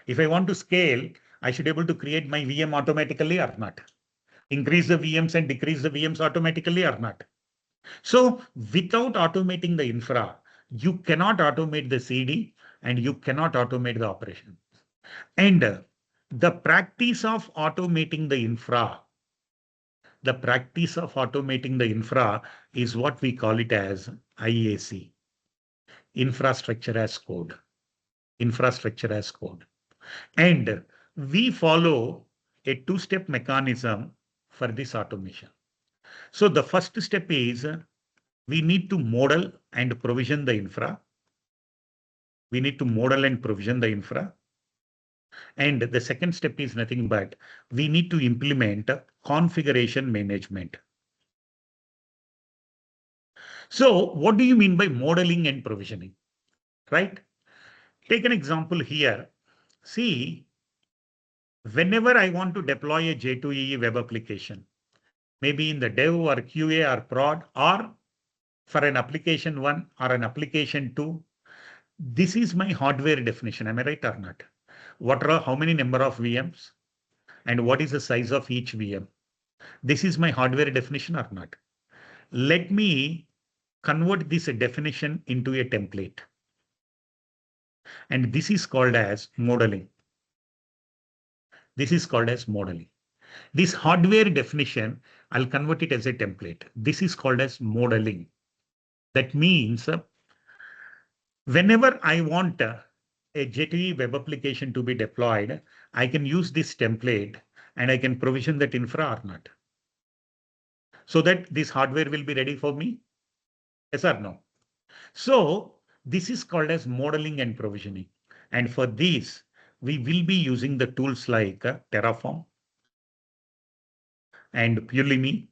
If I want to scale, I should be able to create my VM automatically or not. Increase the VMs and decrease the VMs automatically or not. So without automating the infra, you cannot automate the CD and you cannot automate the operation. And the practice of automating the infra is what we call it as IAC, infrastructure as code, infrastructure as code. And we follow a two-step mechanism for this automation. So the first step is we need to model and provision the infra. We need to model and provision the infra. And the second step is nothing but we need to implement configuration management. So what do you mean by modeling and provisioning? Right? Take an example here. See, whenever I want to deploy a J2EE web application, maybe in the dev or QA or prod, or for an application 1 or an application 2, this is my hardware definition. Am I right or not? What are how many number of VMs and what is the size of each VM? This is my hardware definition or not? Let me convert this definition into a template. And this is called as modeling. This is called as modeling. This hardware definition, I'll convert it as a template. This is called as modeling. That means whenever I want a J2E web application to be deployed, I can use this template and I can provision that infra or not. So that this hardware will be ready for me? Yes or no? So this is called as modeling and provisioning. And for this, we will be using the tools like Terraform and Pulumi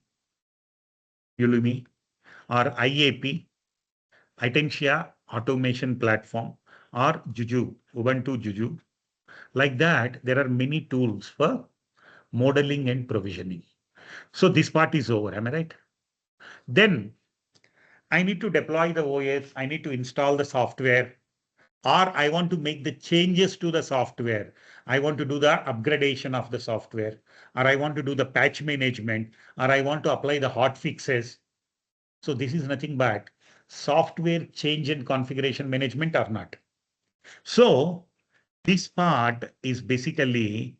or IAP, Itentia Automation Platform, or Juju, Ubuntu Juju. Like that, there are many tools for modeling and provisioning. So this part is over, am I right? Then I need to deploy the OS, I need to install the software, or I want to make the changes to the software. I want to do the upgradation of the software, or I want to do the patch management, or I want to apply the hot fixes. So this is nothing but software change and configuration management or not. So this part is basically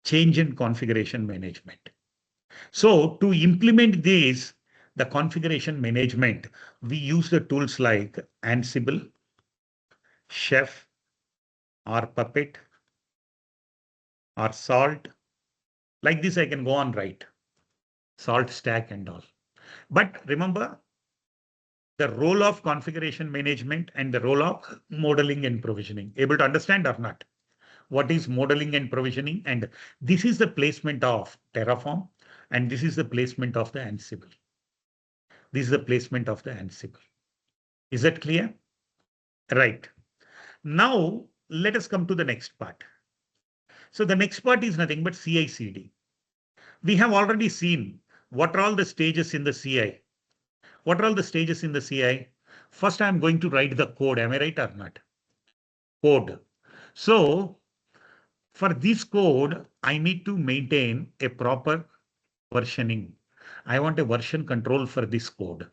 change and configuration management. So to implement this, the configuration management, we use the tools like Ansible, Chef, or Puppet, or Salt. Like this, I can go on right. Salt stack and all. But remember the role of configuration management and the role of modeling and provisioning. Able to understand or not? What is modeling and provisioning? And this is the placement of Terraform, and this is the placement of the Ansible. This is the placement of the Ansible. Is that clear? Right. Now, let us come to the next part. So the next part is nothing but CI/CD. We have already seen what are all the stages in the CI. What are all the stages in the CI? First, I'm going to write the code. Am I right or not? Code. So for this code, I need to maintain a proper versioning. I want a version control for this code.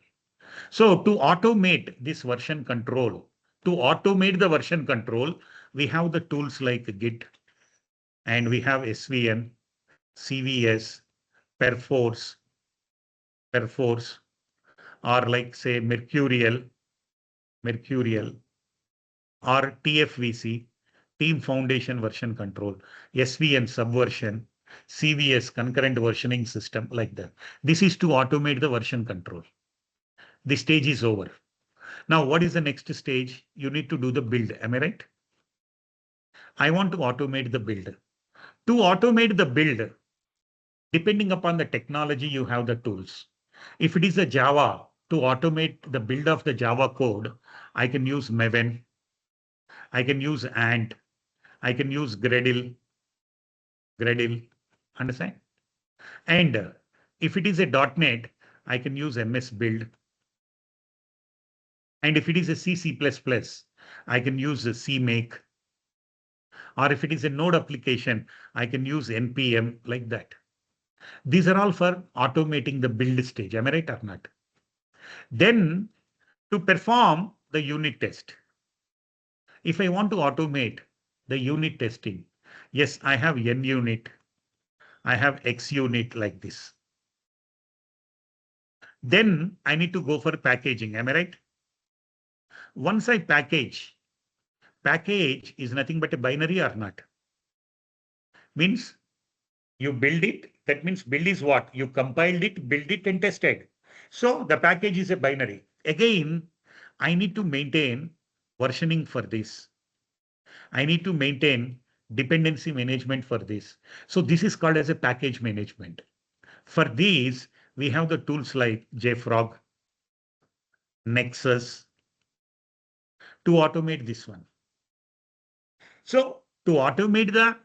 So to automate this version control, to automate the version control, we have the tools like Git, and we have SVN, CVS, Perforce, or like say Mercurial, or TFVC, Team Foundation Version Control, SVN Subversion, CVS Concurrent Versioning System, like that. This is to automate the version control. The stage is over. Now, what is the next stage? You need to do the build. Am I right? I want to automate the build. To automate the build, depending upon the technology, you have the tools. If it is a Java, to automate the build of the Java code, I can use Maven. I can use Ant. I can use Gradle. Understand? And if it is a .NET, I can use MS Build. And if it is a C++, I can use the CMake. Or if it is a node application, I can use NPM like that. These are all for automating the build stage. Am I right or not? Then to perform the unit test, if I want to automate the unit testing, yes, I have N unit, I have X unit like this. Then I need to go for packaging. Am I right? Once I package is nothing but a binary or not? Means you build it. That means build is what? You compiled it, build it and tested. So the package is a binary. Again, I need to maintain versioning for this. I need to maintain dependency management for this. So this is called as a package management. For these, we have the tools like JFrog, Nexus to automate this one. So to automate the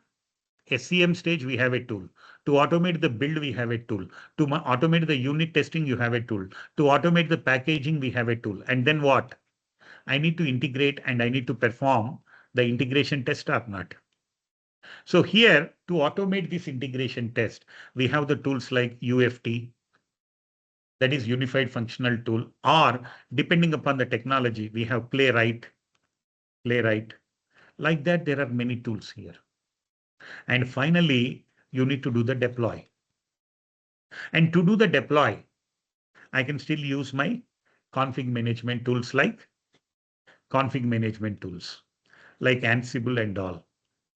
SCM stage, we have a tool. To automate the build, we have a tool. To automate the unit testing, you have a tool. To automate the packaging, we have a tool. And then what? I need to integrate and I need to perform the integration test or not. So here, to automate this integration test, we have the tools like UFT, that is Unified Functional Tool, or depending upon the technology, we have Playwright. Like that, there are many tools here. And finally, you need to do the deploy. And to do the deploy, I can still use my config management tools like Ansible and all.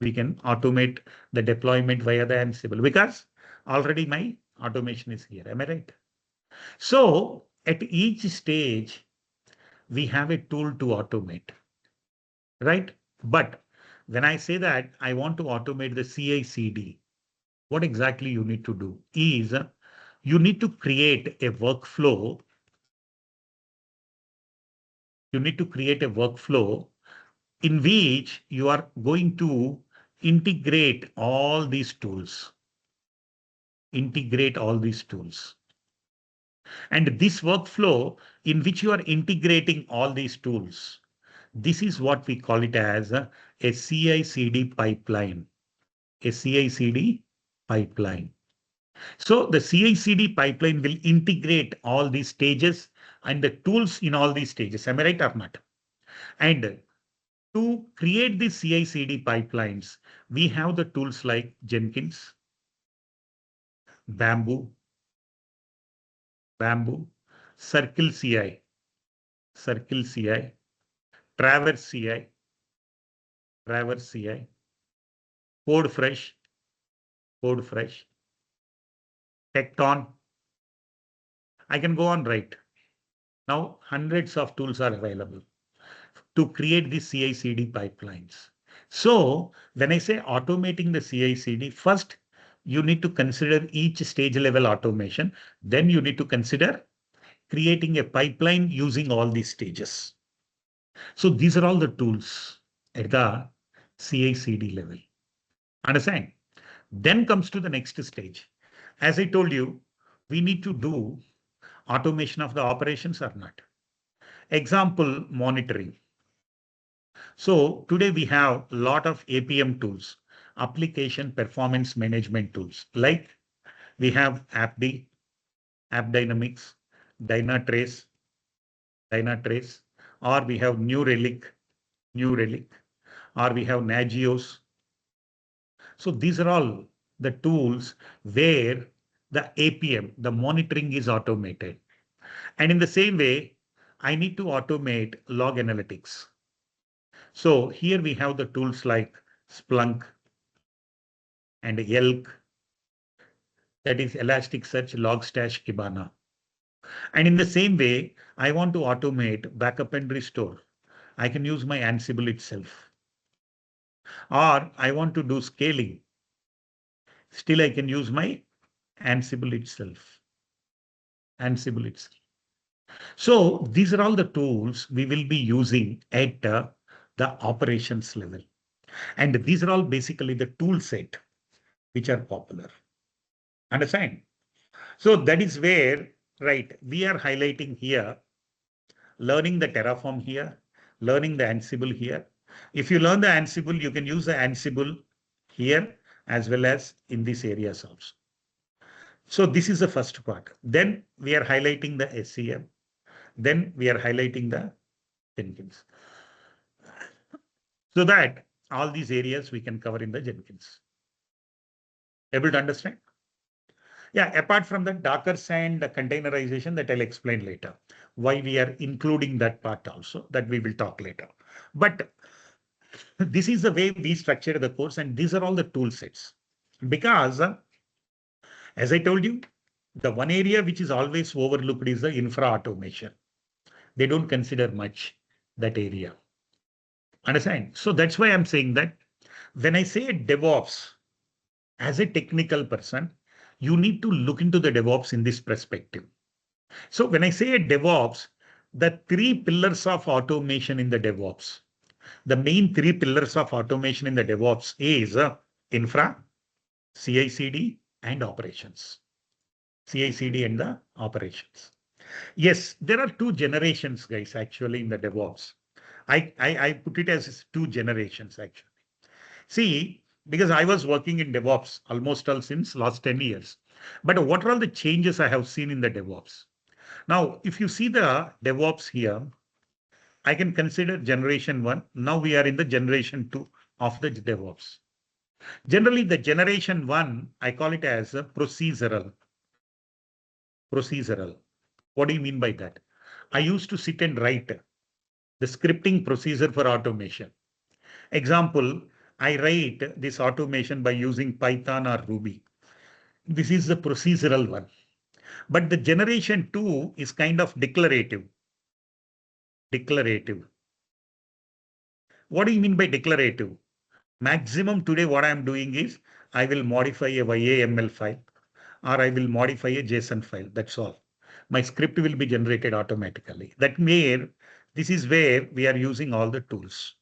We can automate the deployment via the Ansible because already my automation is here. Am I right? So at each stage, we have a tool to automate, right? But when I say that I want to automate the CI/CD, what exactly you need to do is you need to create a workflow. You need to create a workflow in which you are going to integrate all these tools. Integrate all these tools. And this workflow in which you are integrating all these tools, this is what we call it as a CI/CD pipeline. A CI/CD pipeline. So the CI/CD pipeline will integrate all these stages and the tools in all these stages. Am I right or not? And to create these CI/CD pipelines, we have the tools like Jenkins, Bamboo, Circle CI, Traverse CI, CodeFresh, Tecton. I can go on, right? Now, hundreds of tools are available to create these CI/CD pipelines. So when I say automating the CI/CD, first you need to consider each stage level automation. Then you need to consider creating a pipeline using all these stages. So these are all the tools at the CI/CD level. Understand? Then comes to the next stage. As I told you, we need to do automation of the operations or not. Example, monitoring. So today we have a lot of APM tools, application performance management tools, like we have AppD, App Dynamics, Dynatrace, or we have New Relic, or we have Nagios. So these are all the tools where the APM, the monitoring is automated. And in the same way, I need to automate log analytics. So here we have the tools like Splunk and Elk, that is Elasticsearch, Logstash, Kibana. And in the same way, I want to automate backup and restore. I can use my Ansible itself. Or I want to do scaling. Still, I can use my Ansible itself. So these are all the tools we will be using at the operations level. And these are all basically the tool set which are popular. Understand? So that is where, right, we are highlighting here, learning the Terraform here, learning the Ansible here. If you learn the Ansible, you can use the Ansible here as well as in these areas also. So this is the first part. Then we are highlighting the SCM. Then we are highlighting the Jenkins. So that all these areas we can cover in the Jenkins. Able to understand? Yeah, apart from the Docker and the containerization that I'll explain later, why we are including that part also, that we will talk later. But this is the way we structure the course, and these are all the tool sets. Because as I told you, the one area which is always overlooked is the infra automation. They don't consider much that area. Understand? So that's why I'm saying that when I say DevOps, as a technical person, you need to look into the DevOps in this perspective. So when I say DevOps, the three pillars of automation in the DevOps, the main three pillars of automation in the DevOps is infra, CI/CD, and operations. CI/CD and the operations. Yes, there are two generations, guys, actually in the DevOps. I put it as two generations, actually. See, because I was working in DevOps almost all since last 10 years. But what are all the changes I have seen in the DevOps? Now, if you see the DevOps here, I can consider generation one. Now we are in the generation two of the DevOps. Generally, the generation one, I call it as a procedural. Procedural. What do you mean by that? I used to sit and write the scripting procedure for automation. Example, I write this automation by using Python or Ruby. This is the procedural one. But the generation two is kind of declarative. Declarative. What do you mean by declarative? Maximum today, what I'm doing is I will modify a YAML file or I will modify a JSON file. That's all. My script will be generated automatically. This is where we are using all the tools.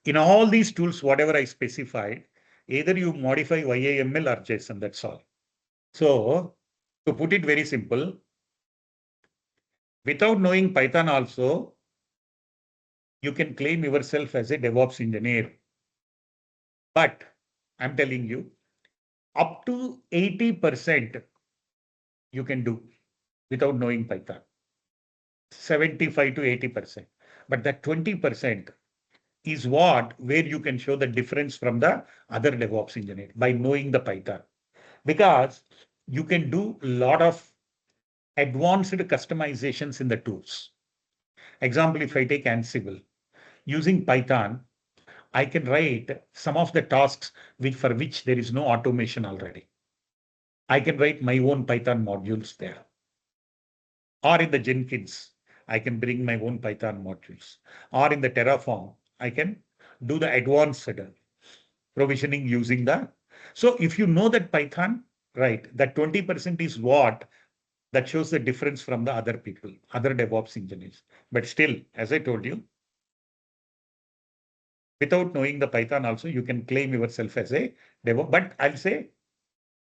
In all these tools, whatever I specified, either you modify YAML or JSON, that's all. So to put it very simple, without knowing Python also, you can claim yourself as a DevOps engineer. But I'm telling you, up to 80% you can do without knowing Python. 75 to 80%. But that 20% is where you can show the difference from the other DevOps engineer by knowing the Python. Because you can do a lot of advanced customizations in the tools. Example, if I take Ansible, using Python, I can write some of the tasks for which there is no automation already. I can write my own Python modules there. Or in the Jenkins, I can bring my own Python modules. Or in the Terraform, I can do the advanced provisioning using the. So if you know that Python, right, that 20% is what that shows the difference from the other people, other DevOps engineers. But still, as I told you, without knowing the Python also, you can claim yourself as a DevOps. But I'll say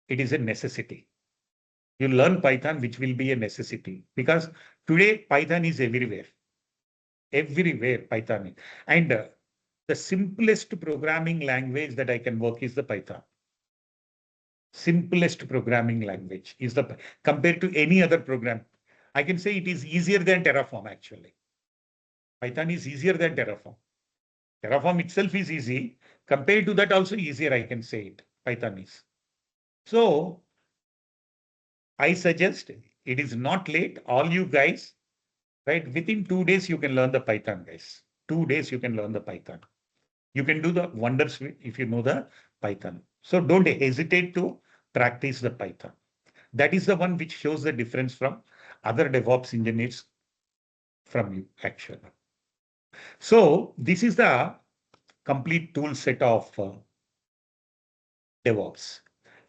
it is a necessity. You learn Python, which will be a necessity because today Python is everywhere. Everywhere Python is. And the simplest programming language that I can work is the Python. Simplest programming language is the compared to any other program. I can say it is easier than Terraform actually. Python is easier than Terraform. Terraform itself is easy. Compared to that also easier, I can say it. Python is. So I suggest it is not late. All you guys, right? Within 2 days, you can learn the Python, guys. 2 days, you can learn the Python. You can do the wonders if you know the Python. So don't hesitate to practice the Python. That is the one which shows the difference from other DevOps engineers from you, actually. So this is the complete tool set of DevOps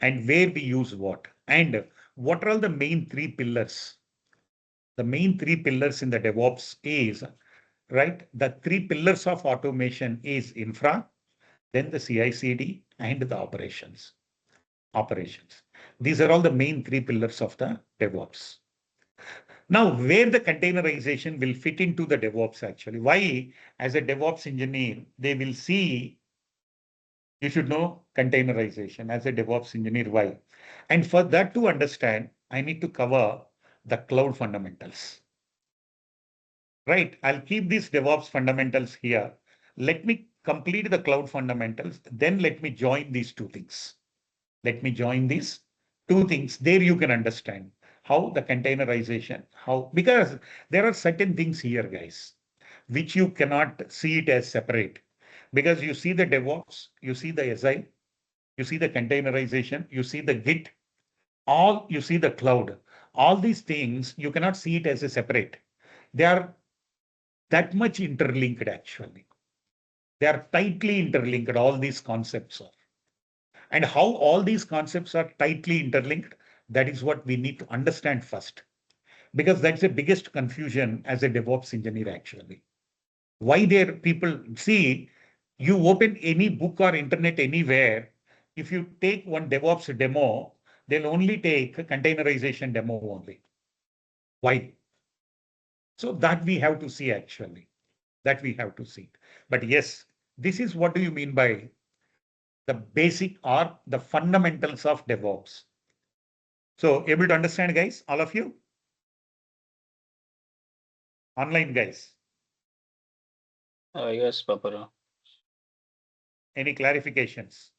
and where we use what and what are all the main three pillars. The main three pillars in the DevOps is, right? The three pillars of automation is infra, then the CI/CD and the operations. Operations. These are all the main three pillars of the DevOps. Now, where the containerization will fit into the DevOps actually? Why, as a DevOps engineer, they will see you should know containerization as a DevOps engineer. Why? And for that to understand, I need to cover the cloud fundamentals. Right? I'll keep these DevOps fundamentals here. Let me complete the cloud fundamentals. Then let me join these two things. Let me join these two things. There you can understand how the containerization, how, because there are certain things here, guys, which you cannot see it as separate. Because you see the DevOps, you see the SI, you see the containerization, you see the Git, all you see the cloud. All these things, you cannot see it as a separate. They are that much interlinked actually. They are tightly interlinked, all these concepts are. And how all these concepts are tightly interlinked, that is what we need to understand first. Because that's the biggest confusion as a DevOps engineer actually. Why there people see, you open any book or internet anywhere, if you take one DevOps demo, they'll only take a containerization demo only. Why? So that we have to see actually. That we have to see. But yes, this is what do you mean by the basic or the fundamentals of DevOps. So able to understand, guys, all of you? Online guys, Yes, Papara. any clarifications?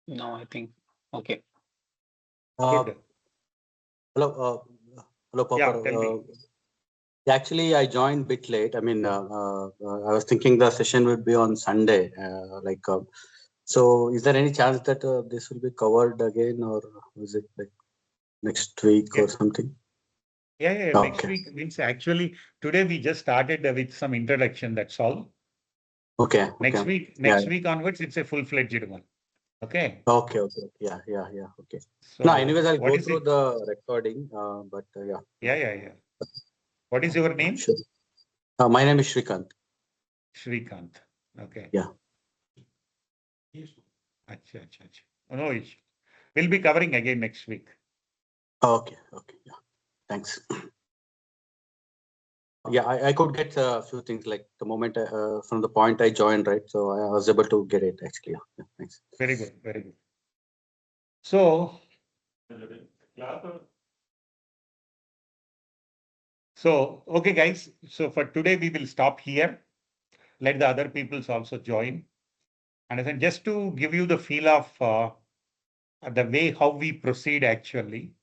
No, I think okay. Good. Hello, hello, Yeah, Popper. tell me. Actually, I joined a bit late. I mean, I was thinking the session would be on Sunday. So is there any chance that this will be covered again, or is it like next week Yeah. or something? Yeah. Next Okay. week means actually today we just started with some introduction. That's all. Okay. Next Okay. week, Yeah. next week onwards, it's a full-fledged one. Okay. Okay. Okay. Yeah. Yeah. Yeah. Okay. So No, anyways, I'll what go is through it? the recording. But yeah. Yeah. What is your name? Sure. My name is Shrikant. Shrikant. Okay. Yeah. Acha. No issue. We'll be covering again next week. Okay. Okay. Yeah. Thanks. Yeah, I could get a few things like the moment from the point I joined, right? So I was able to get it actually. Yeah, thanks. Very good. So okay, guys. So for today, we will stop here. Let the other peoples also join. And then just to give you the feel of the way how we proceed actually,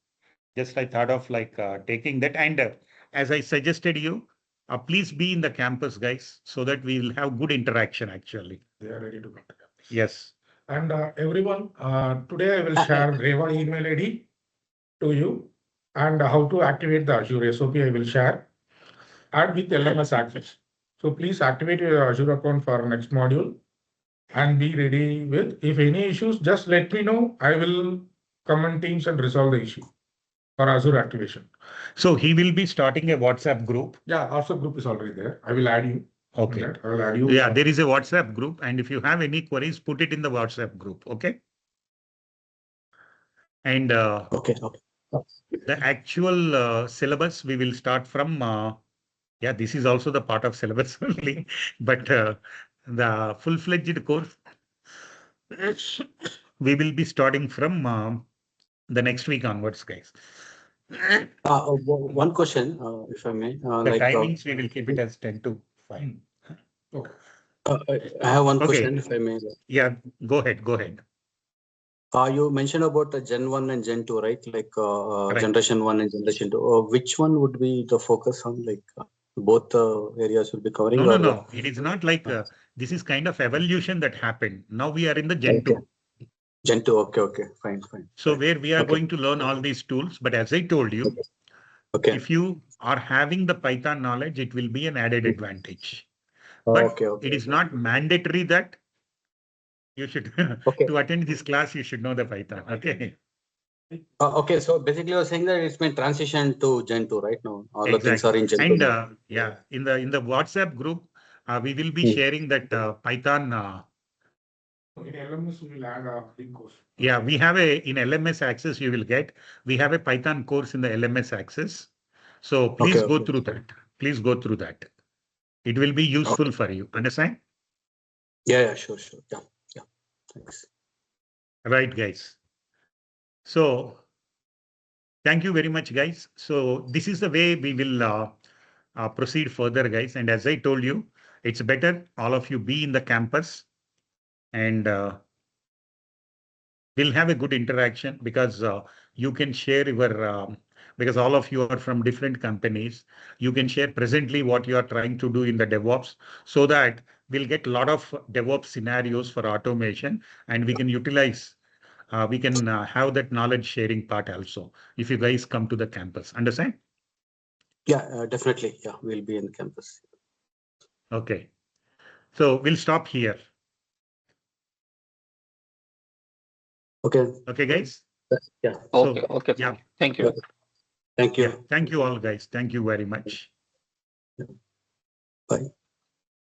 just I thought of like taking that. And as I suggested you, please be in the campus, guys, so that we will have good interaction actually. They are ready to come to campus. Yes. And everyone, today I will share Reva email ID to you and how to activate the Azure SOP I will share and with LMS access. So please activate your Azure account for next module and be ready with, if any issues, just let me know. I will come in Teams and resolve the issue for Azure activation. So he will be starting a WhatsApp group. Yeah, WhatsApp group is already there. I will add you. Okay. I will add you. Yeah, there is a WhatsApp group. And if you have any queries, put it in the WhatsApp group. Okay. And Okay. the actual syllabus, we will start from, yeah, this is also the part of syllabus only, but the full-fledged course, we will be starting from the next week onwards, guys. One question, if I may. The timings, we will keep it as 10 to 5. Okay. I have one Okay. question, if I may. Yeah, go ahead. You mentioned about the Gen 1 and Gen 2, right? Like Right. Generation 1 and Generation 2. Which one would be the focus on? Like both areas will be covering? No. It is not like this is kind of evolution that happened. Now we are in the Gen 2. Gen 2, okay, fine. So where we are going to learn all these tools, but as I told you, if you are having the Python knowledge, it will be an added advantage. But it is not mandatory that you should, to attend this class, you should know the Python. Okay. Okay, so basically you're saying that it's been transition to Gen 2 right now. All the things Exactly. are in Gen 2. And yeah, in the WhatsApp group, we will be sharing that Python In LMS, we will add a big course. Yeah, we have in LMS Access, you will get, we have a Python course in the LMS Access. So please Okay, go okay. through that. Please go through that. It will be useful for you. Understand? Yeah, sure. Yeah. Thanks. Right, guys. So thank you very much, guys. So this is the way we will proceed further, guys. And as I told you, it's better all of you be in the campus and we'll have a good interaction because you can share your, because all of you are from different companies, you can share presently what you are trying to do in the DevOps so that we'll get a lot of DevOps scenarios for automation and we can utilize, we can have that knowledge sharing part also if you guys come to the campus. Understand? Yeah, definitely. Yeah, we'll be in campus. Okay. So we'll stop here. Okay. Okay, guys? Yeah. Okay, So, okay, yeah. fine. Thank you. Thank Yeah. you. Thank you all, guys. Thank you very much. Bye.